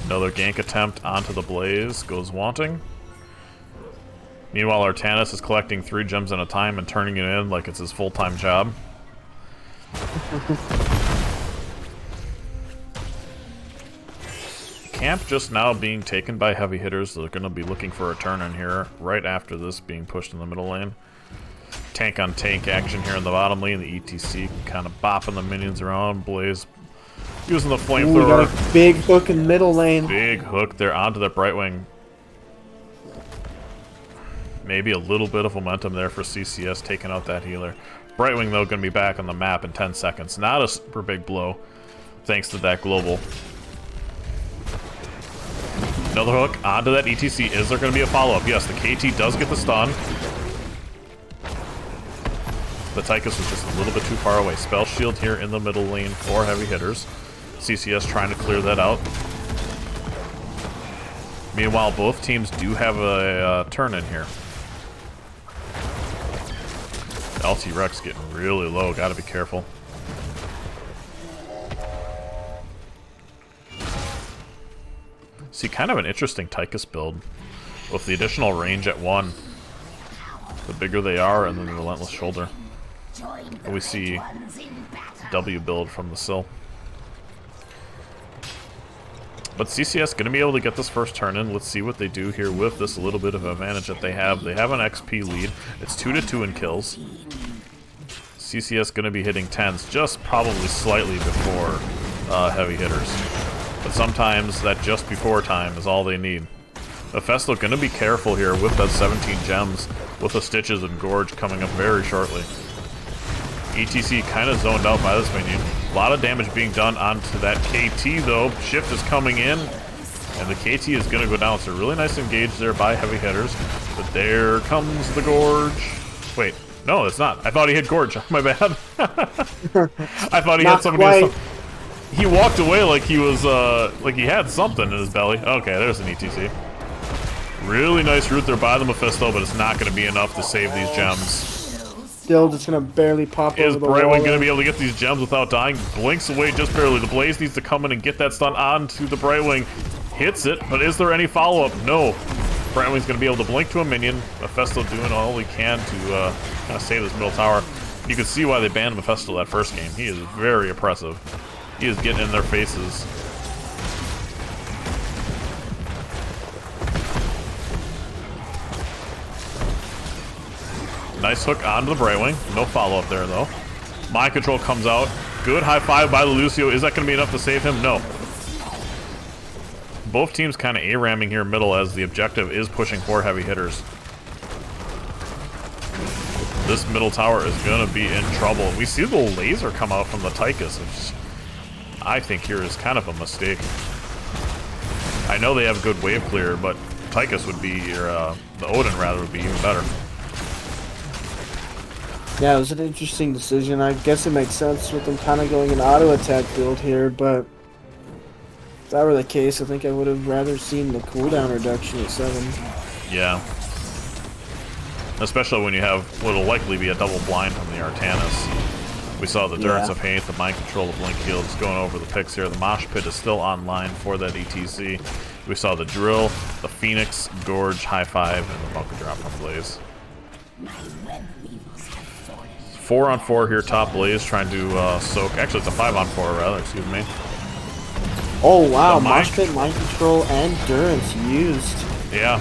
Another gank attempt onto the Blaze goes wanting. Meanwhile, Artanis is collecting 3 gems at a time and turning it in like it's his full-time job. camp just now being taken by heavy hitters. They're going to be looking for a turn in here right after this being pushed in the middle lane. Tank on tank action here in the bottom lane. The ETC kind of bopping the minions around. Blaze using the flamethrower. Got a big hook in middle lane. Big hook there onto that Brightwing. Maybe a little bit of momentum there for CCS taking out that healer. Brightwing, though, going to be back on the map in 10 seconds. Not a super big blow, thanks to that global. Another hook onto that ETC. Is there going to be a follow-up? Yes, the KT does get the stun. The Tychus was just a little bit too far away. Spell shield here in the middle lane for heavy hitters. CCS trying to clear that out. Meanwhile, both teams do have a turn in here. LT Rex getting really low. Got to be careful. See, kind of an interesting Tychus build with the additional range at 1. The bigger they are, and then the Relentless Shoulder. We see W build from the Sill. But CCS going to be able to get this first turn in. Let's see what they do here with this little bit of advantage that they have. They have an XP lead. It's 2-2 in kills. CCS going to be hitting 10s just probably slightly before heavy hitters. But sometimes that just before time is all they need. Mephisto going to be careful here with that 17 gems with the Stitches and Gorge coming up very shortly. ETC kind of zoned out by this minion. A lot of damage being done onto that KT though. Shift is coming in, and the KT is going to go down. So really nice engage there by heavy hitters. But there comes the Gorge. Wait, no, it's not. I thought he hit Gorge. My bad. I thought he had somebody. He walked away like he was, like he had something in his belly. Okay, there's an ETC. Really nice route there by the Mephisto, but it's not going to be enough to save these gems. Still just gonna barely pop Is over the wall. Brightwing going to be able to get these gems without dying? Blinks away just barely. The Blaze needs to come in and get that stun onto the Brightwing. Hits it, but is there any follow-up? No. Brightwing's going to be able to blink to a minion. Mephisto doing all he can to kind of save this middle tower. You can see why they banned Mephisto that first game. He is very oppressive. He is getting in their faces. Nice hook onto the Brightwing. No follow-up there, though. Mind Control comes out. Good high five by Lucio. Is that going to be enough to save him? No. Both teams kind of A-ramming here middle as the objective is pushing for heavy hitters. This middle tower is going to be in trouble. We see the laser come out from the Tychus, which I think here is kind of a mistake. I know they have good wave clear, but Tychus would be, or the Odin rather, would be even better. Yeah, it was an interesting decision. I guess it makes sense with them kind of going an auto-attack build here, but if that were the case, I think I would have rather seen the cooldown reduction at 7. Yeah. Especially when you have what'll likely be a double blind from the Artanis. We saw the Durance of Hate, the Mind Control, the Blink Heals going over the picks here. The Mosh Pit is still online for that ETC. We saw the Drill, the Phoenix, Gorge, High Five, and the Bunker Drop from Blaze. 4-on-4 here, top Blaze trying to soak. Actually, it's a 5-on-4 rather, excuse me. Oh wow, Mosh Pit, Mind Control, and Durance used. Yeah.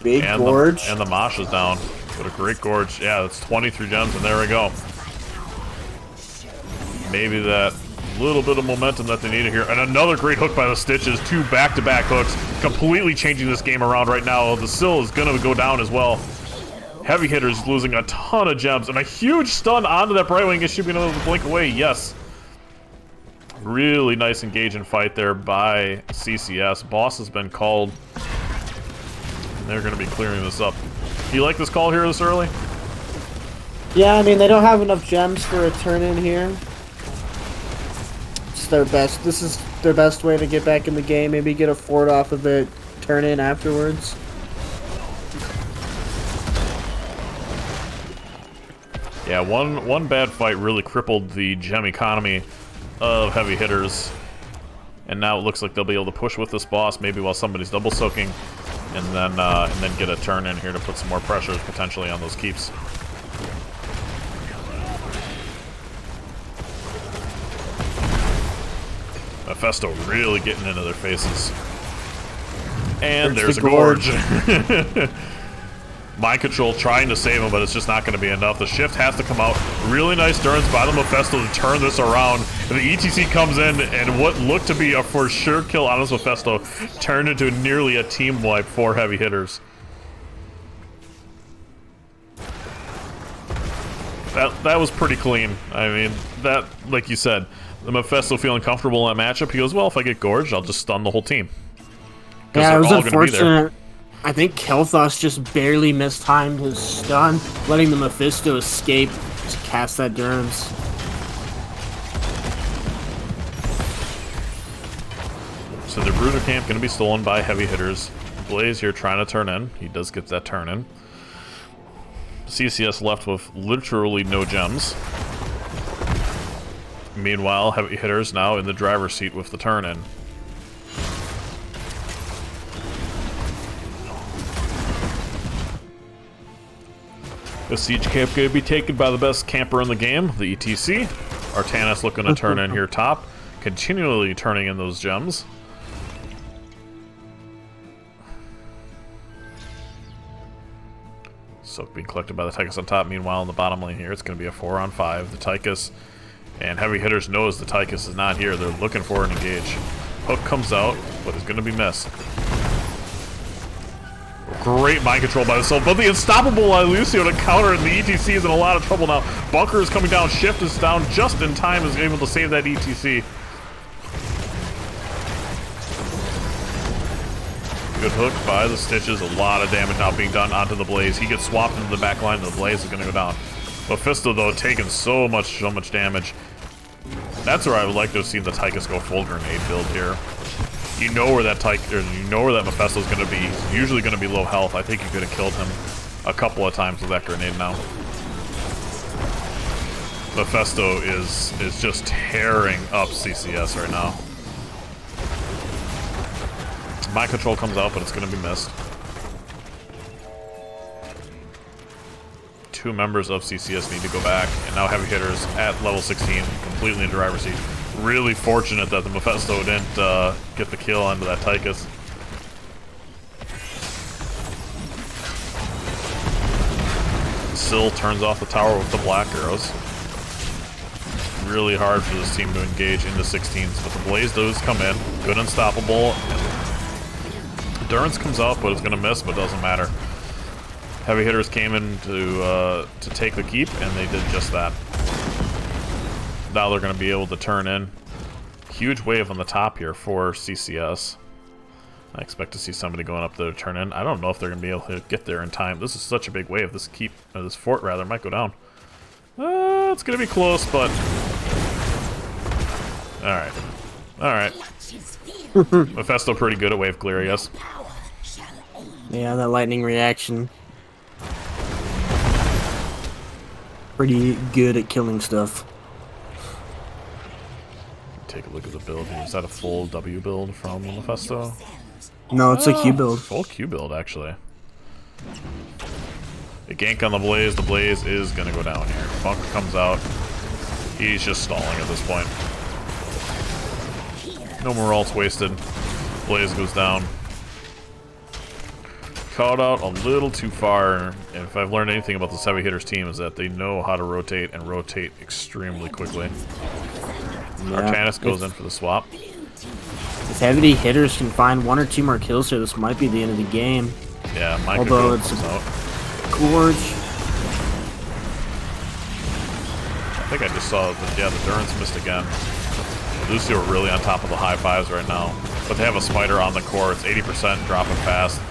Big Gorge. And the Mosh is down. What a great Gorge. Yeah, that's 23 gems, and there we go. Maybe that little bit of momentum that they needed here. And another great hook by the Stitches. 2 back-to-back hooks. Completely changing this game around right now. The Sill is going to go down as well. Heavy Hitters losing a ton of gems. And a huge stun onto that Brightwing. Is she being able to blink away? Yes. Really nice engaging fight there by CCS. Boss has been called. And they're going to be clearing this up. Do you like this call here this early? Yeah, I mean, they don't have enough gems for a turn-in here. It's their best. This is their best way to get back in the game. Maybe get a fort off of it, turn-in afterwards. Yeah, one bad fight really crippled the gem economy of heavy hitters. And now it looks like they'll be able to push with this boss, maybe while somebody's double soaking, and then get a turn in here to put some more pressure potentially on those keeps. Mephisto really getting into their faces. And There's there's a the gorge. Mind control trying to save him, but it's just not going to be enough. The shift has to come out. Really nice turns by the Mephisto to turn this around. And the ETC comes in, and what looked to be a for sure kill on this Mephisto turned into nearly a team wipe for Heavy Hitters. That was pretty clean. I mean, that, like you said, the Mephisto feeling comfortable in that matchup. He goes, well, if I get gorged, I'll just stun the whole team. Yeah, it was all gonna be there. unfortunate. I think Kel'Thas just barely mistimed his stun, letting the Mephisto escape to cast that Durance. So the Bruiser Camp going to be stolen by Heavy Hitters. Blaze here trying to turn in. He does get that turn in. CCS left with literally no gems. Meanwhile, Heavy Hitters now in the driver's seat with the turn in. The siege camp going to be taken by the best camper in the game, the ETC. Artanis looking to turn in here top, continually turning in those gems. Soak being collected by the Tychus on top. Meanwhile, in the bottom lane here, it's going to be a 4-on-5. The Tychus and Heavy Hitters knows the Tychus is not here. They're looking for an engage. Hook comes out, but is going to be missed. Great mind control by the Soul, but the unstoppable Lucio to counter, and the ETC is in a lot of trouble now. Bunker is coming down, Shift is down just in time, is able to save that ETC. Good hook by the Stitches, a lot of damage now being done onto the Blaze. He gets swapped into the back line, and the Blaze is going to go down. Mephisto, though, taking so much damage. That's where I would like to have seen the Tychus go full grenade build here. You know where that Mephisto is going to be. He's usually going to be low health. I think you could have killed him a couple of times with that grenade now. Mephisto is just tearing up CCS right now. Mind control comes out, but it's going to be missed. Two members of CCS need to go back, and now Heavy Hitters at level 16, completely in driver's seat. Really fortunate that the Mephisto didn't get the kill onto that Tychus. Syl turns off the tower with the black arrows. Really hard for this team to engage into 16s, but the Blaze does come in. Good unstoppable. Durance comes out, but it's going to miss, but doesn't matter. Heavy Hitters came in to take the keep, and they did just that. Now they're going to be able to turn in. Huge wave on the top here for CCS. I expect to see somebody going up there to turn in. I don't know if they're going to be able to get there in time. This is such a big wave. This fort rather might go down. It's going to be close, but all right. All right. Mephisto pretty good at wave clear, I guess. Yeah, that lightning reaction. Pretty good at killing stuff. Take a look at the build here. Is that a full W build from Mephisto? No, it's a Q build. Full Q build, actually. The gank on the Blaze. The Blaze is going to go down here. Bunker comes out. He's just stalling at this point. No more ults wasted. Blaze goes down. Caught out a little too far. And if I've learned anything about this Heavy Hitters team is that they know how to rotate and rotate extremely quickly. Yeah, Artanis goes in for the swap. If Heavy Hitters can find one or two more kills here, this might be the end of the game. Yeah, Mike although it's out. Gorge. I think I just saw that, yeah, the Durance missed again. Lucio are really on top of the high fives right now. But they have a Spider on the core. It's 80% dropping fast.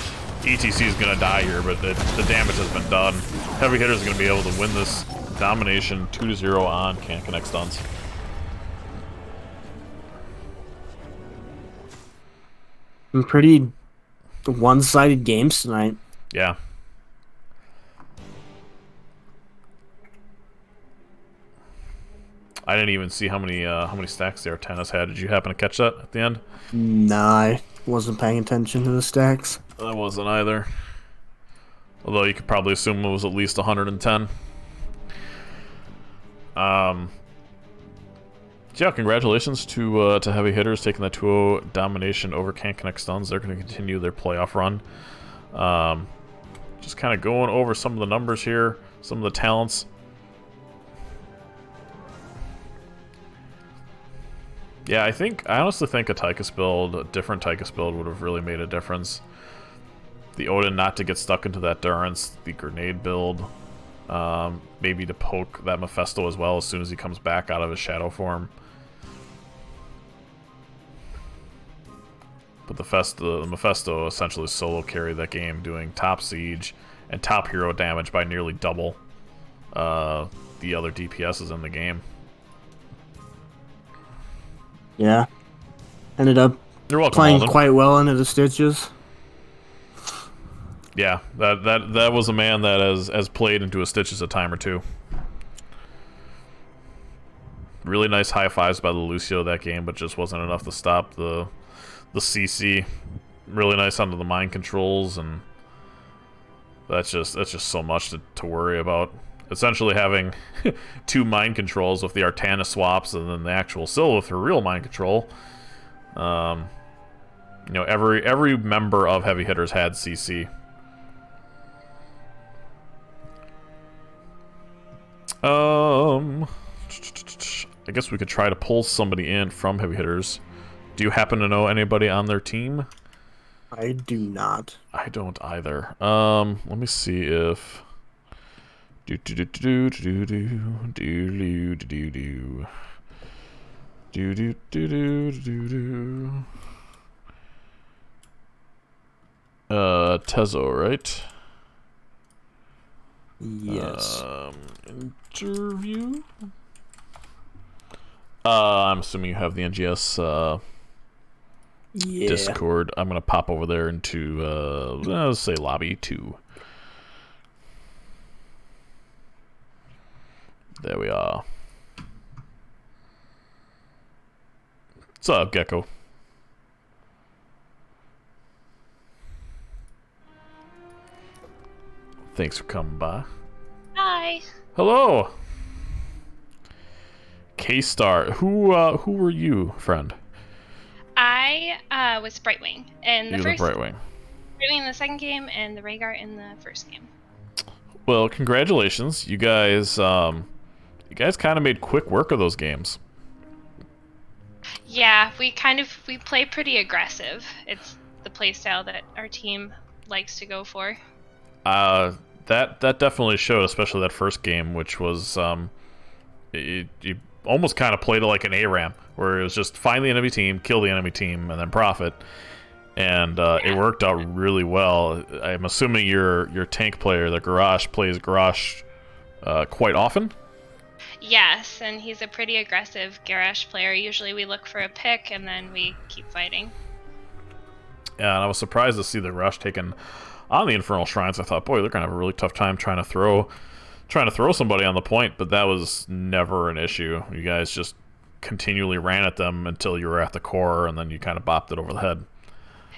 ETC is going to die here, but the damage has been done. Heavy Hitters is going to be able to win this domination 2-0 on Can't Connect Stuns. Some pretty one-sided games tonight. Yeah. I didn't even see how many stacks the Artanis had. Did you happen to catch that at the end? Nah, I wasn't paying attention to the stacks. I wasn't either. Although you could probably assume it was at least 110. So yeah, congratulations to Heavy Hitters taking that 2-0 domination over Can't Connect Stuns. They're going to continue their playoff run. Just kind of going over some of the numbers here, some of the talents. Yeah, I honestly think a Tychus build, a different Tychus build, would have really made a difference. The Odin not to get stuck into that Durance, the grenade build, maybe to poke that Mephisto as well as soon as he comes back out of his shadow form. But the Mephisto essentially solo carried that game, doing top siege and top hero damage by nearly double the other DPSs in the game. Yeah. Ended up You're welcome, playing Alden. quite well into the Stitches. Yeah, that was a man that has played into a Stitches a time or two. Really nice high fives by the Lucio that game, but just wasn't enough to stop the CC. Really nice under the mind controls, and that's just so much to worry about. Essentially having 2 mind controls with the Artana swaps and then the actual Sylva for real mind control. You know, every member of Heavy Hitters had CC. I guess we could try to pull somebody in from Heavy Hitters. Do you happen to know anybody on their team? I do not. I don't either. Let me see if Tezo, right? Yes. Interview? I'm assuming you have the NGS Yeah. Discord. I'm gonna pop over there into let's say lobby 2. There we are. What's up, Gecko? Thanks for coming by. Hi. Hello. K-Star. Who were you, friend? I was Brightwing in the You first the Brightwing. Brightwing in the second game and the Rhaegar in the first game. Well, congratulations. You guys kind of made quick work of those games. Yeah, we play pretty aggressive. It's the playstyle that our team likes to go for. That definitely showed, especially that first game, which was you almost kind of played it like an ARAM, where it was just find the enemy team, kill the enemy team, and then profit. And it worked out really well. I'm assuming your tank player, the Garrosh, plays Garrosh quite often? Yes, and he's a pretty aggressive Garrosh player. Usually we look for a pick and then we keep fighting. Yeah, and I was surprised to see the Garrosh taken on the Infernal Shrines. I thought, boy, they're going to have a really tough time trying to throw somebody on the point, but that was never an issue. You guys just continually ran at them until you were at the core, and then you kind of bopped it over the head.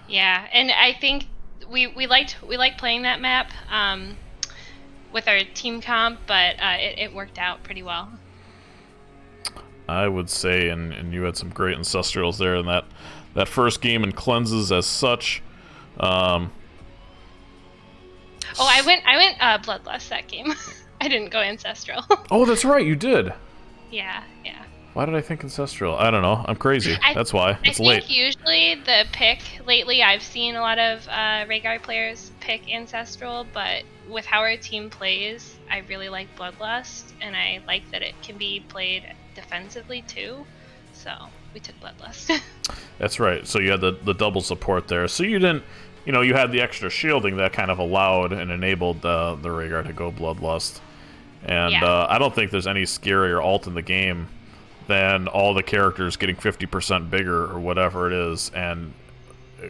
Yeah, and I think we liked playing that map with our team comp, but it worked out pretty well. I would say, and you had some great Ancestrals there in that first game, and cleanses as such. I went Bloodlust that game. I didn't go Ancestral. Oh, that's right, you did. Yeah. Why did I think Ancestral? I don't know. I'm crazy. That's why. It's I late. think usually the pick, lately I've seen a lot of Rhaegar players pick Ancestral, but with how our team plays, I really like Bloodlust, and I like that it can be played defensively too, so we took Bloodlust. That's right. So you had the double support there. So you didn't, you had the extra shielding that kind of allowed and enabled the Rhaegar to go Bloodlust. And Yeah. I don't think there's any scarier ult in the game than all the characters getting 50% bigger or whatever it is. And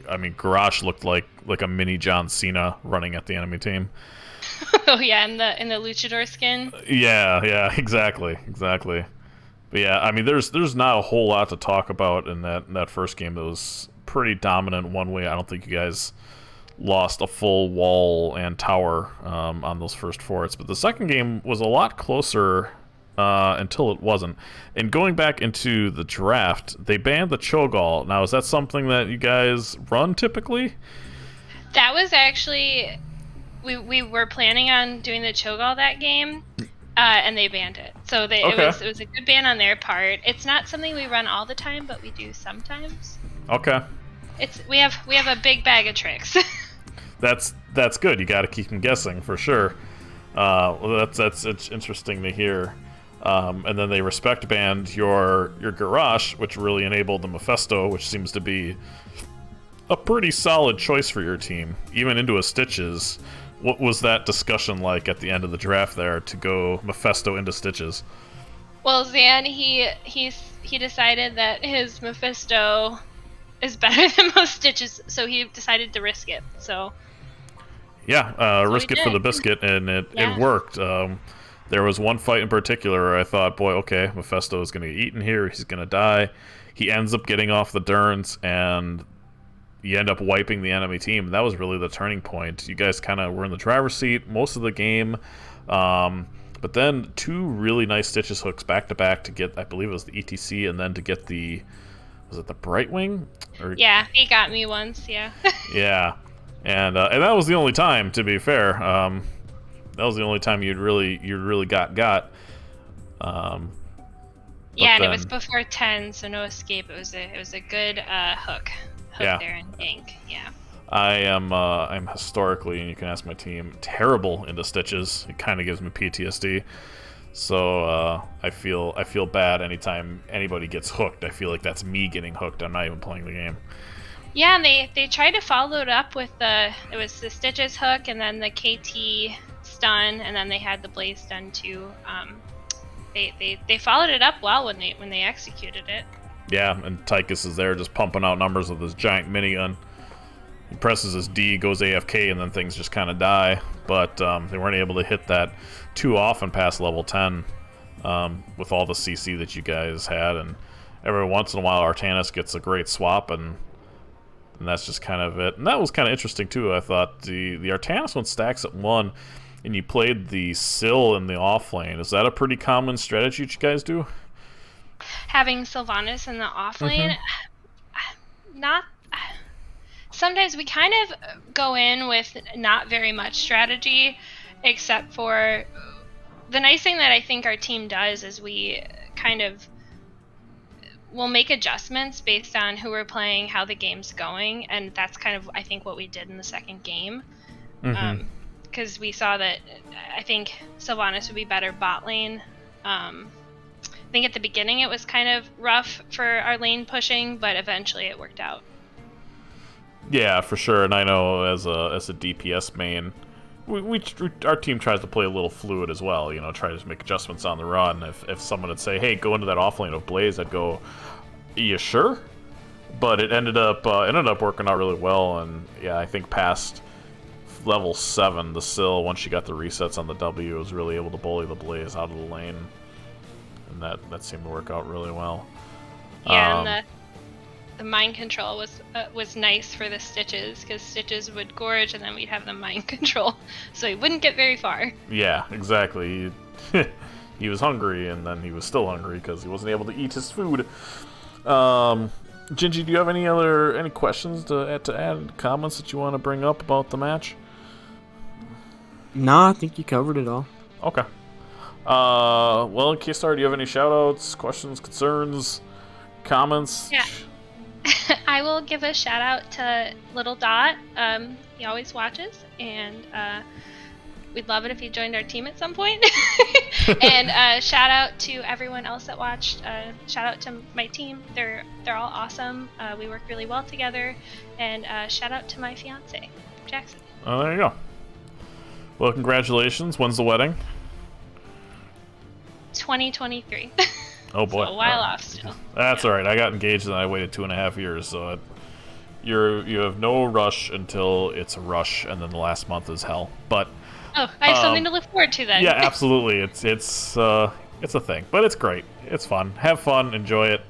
I mean, Garrosh looked like a mini John Cena running at the enemy team. Oh yeah, in the Luchador skin. Yeah, exactly. But yeah, I mean, there's not a whole lot to talk about in that first game. That was pretty dominant one way. I don't think you guys lost a full wall and tower on those first forts. But the second game was a lot closer until it wasn't. And going back into the draft, they banned the Cho'Gall. Now, is that something that you guys run typically? That was actually we were planning on doing the Cho'Gall that game, and they banned it. So it was a good ban on their part. It's not something we run all the time, but we do sometimes. Okay. We have a big bag of tricks. That's good. You got to keep them guessing for sure. Well, that's it's interesting to hear. And then they respect banned your Garrosh, which really enabled the Mephisto, which seems to be a pretty solid choice for your team, even into a Stitches. What was that discussion like at the end of the draft there to go Mephisto into Stitches? Well, Zan, he decided that his Mephisto is better than most Stitches, so he decided to risk it. So yeah, risk it for the biscuit, and it worked. There was one fight in particular where I thought, boy, okay, Mephisto is going to get eaten here. He's going to die. He ends up getting off the Durns, and you end up wiping the enemy team. That was really the turning point. You guys kind of were in the driver's seat most of the game. But then 2 really nice Stitches hooks back-to-back to get, I believe it was the ETC, and then to get the, was it the Brightwing? Yeah, he got me once, yeah. Yeah. And that was the only time, to be fair. That was the only time you really got. Yeah, and it was before 10, so no escape. It was a good hook there in Ging. Yeah. I'm historically, and you can ask my team, terrible into Stitches. It kind of gives me PTSD. So I feel bad anytime anybody gets hooked. I feel like that's me getting hooked. I'm not even playing the game. Yeah, and they tried to follow it up with the Stitches hook, and then the KT stun, and then they had the Blaze stun too. They followed it up well when they executed it. Yeah, and Tychus is there just pumping out numbers with his giant minigun. He presses his D, goes AFK, and then things just kind of die. But they weren't able to hit that too often past level 10 with all the CC that you guys had. And every once in a while, Artanis gets a great swap, and that's just kind of it. And that was kind of interesting too. I thought the Artanis one stacks at 1, and you played the Syl in the off lane. Is that a pretty common strategy that you guys do? Having Sylvanas in the off lane, not. Sometimes we kind of go in with not very much strategy, except for the nice thing that I think our team does is we kind of we'll make adjustments based on who we're playing, how the game's going, and that's kind of, I think, what we did in the second game. Because we saw that I think Sylvanas would be better bot lane. I think at the beginning it was kind of rough for our lane pushing, but eventually it worked out. Yeah, for sure. And I know as a DPS main, our team tries to play a little fluid as well. You know, try to make adjustments on the run. If someone would say, "Hey, go into that off lane of Blaze," I'd go, "You sure?" But it ended up working out really well. And yeah, I think past level 7, the Syl, once she got the resets on the W, was really able to bully the Blaze out of the lane, and that seemed to work out really well. Yeah, and the mind control was nice for the Stitches, because Stitches would gorge and then we'd have the mind control, so he wouldn't get very far. Yeah, exactly. He was hungry, and then he was still hungry because he wasn't able to eat his food. Gingy, do you have any questions to add, comments that you want to bring up about the match? No, I think you covered it all. Okay. Well, Keystar, do you have any shout-outs, questions, concerns, comments? Yeah. I will give a shout out to Little Dot. He always watches, and we'd love it if he joined our team at some point. And shout out to everyone else that watched. Shout out to my team. They're all awesome. We work really well together. And shout out to my fiance, Jackson. Oh, there you go. Well, congratulations. When's the wedding? 2023. Oh boy, so a while off still. That's all right. I got engaged and I waited 2.5 years, so you have no rush until it's a rush, and then the last month is hell. But I have something to look forward to then. Yeah, absolutely. It's a thing, but it's great. It's fun. Have fun. Enjoy it.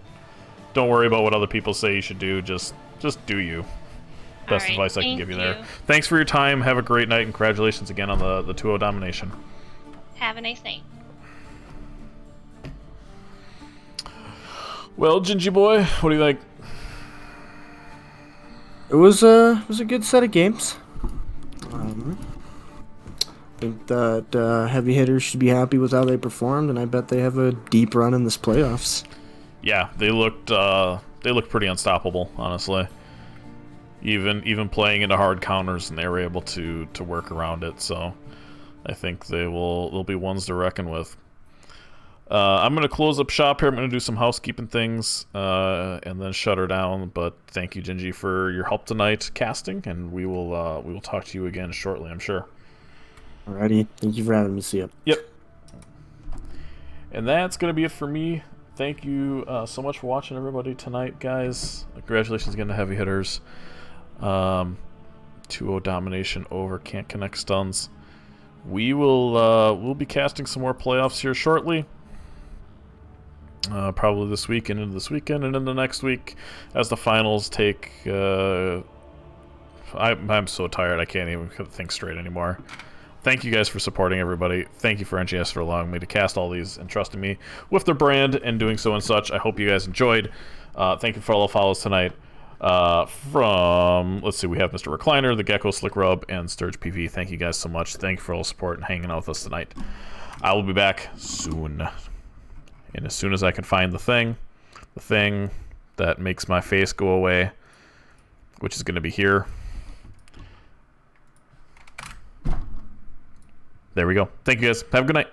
Don't worry about what other people say you should do. Just do you. Best advice I can give you there. Thanks for your time. Have a great night, and congratulations again on the 2-0 domination. Have a nice night. Well, Gingy boy, what do you think? It was a good set of games. I think that heavy hitters should be happy with how they performed, and I bet they have a deep run in this playoffs. Yeah, they looked pretty unstoppable, honestly. Even playing into hard counters, and they were able to work around it. So I think they'll be ones to reckon with. I'm going to close up shop here. I'm going to do some housekeeping things and then shut her down. But thank you, Gingy, for your help tonight casting, and we will talk to you again shortly, I'm sure. Alrighty, thank you for having me. See ya. Yep. And that's going to be it for me. Thank you so much for watching, everybody, tonight, guys. Congratulations again to Heavy Hitters. 2-0 domination over Can't Connect Stuns. We'll be casting some more playoffs here shortly. Probably this week and into this weekend and into next week as the finals take. I'm so tired I can't even think straight anymore. Thank you guys for supporting everybody. Thank you for NGS for allowing me to cast all these and trusting me with their brand and doing so and such. I hope you guys enjoyed. Thank you for all the follows tonight. Let's see, we have Mr. Recliner, the Gecko, Slick Rub, and Sturge PV. Thank you guys so much. Thank you for all the support and hanging out with us tonight. I will be back soon. And as soon as I can find the thing that makes my face go away, which is going to be here. There we go. Thank you guys. Have a good night.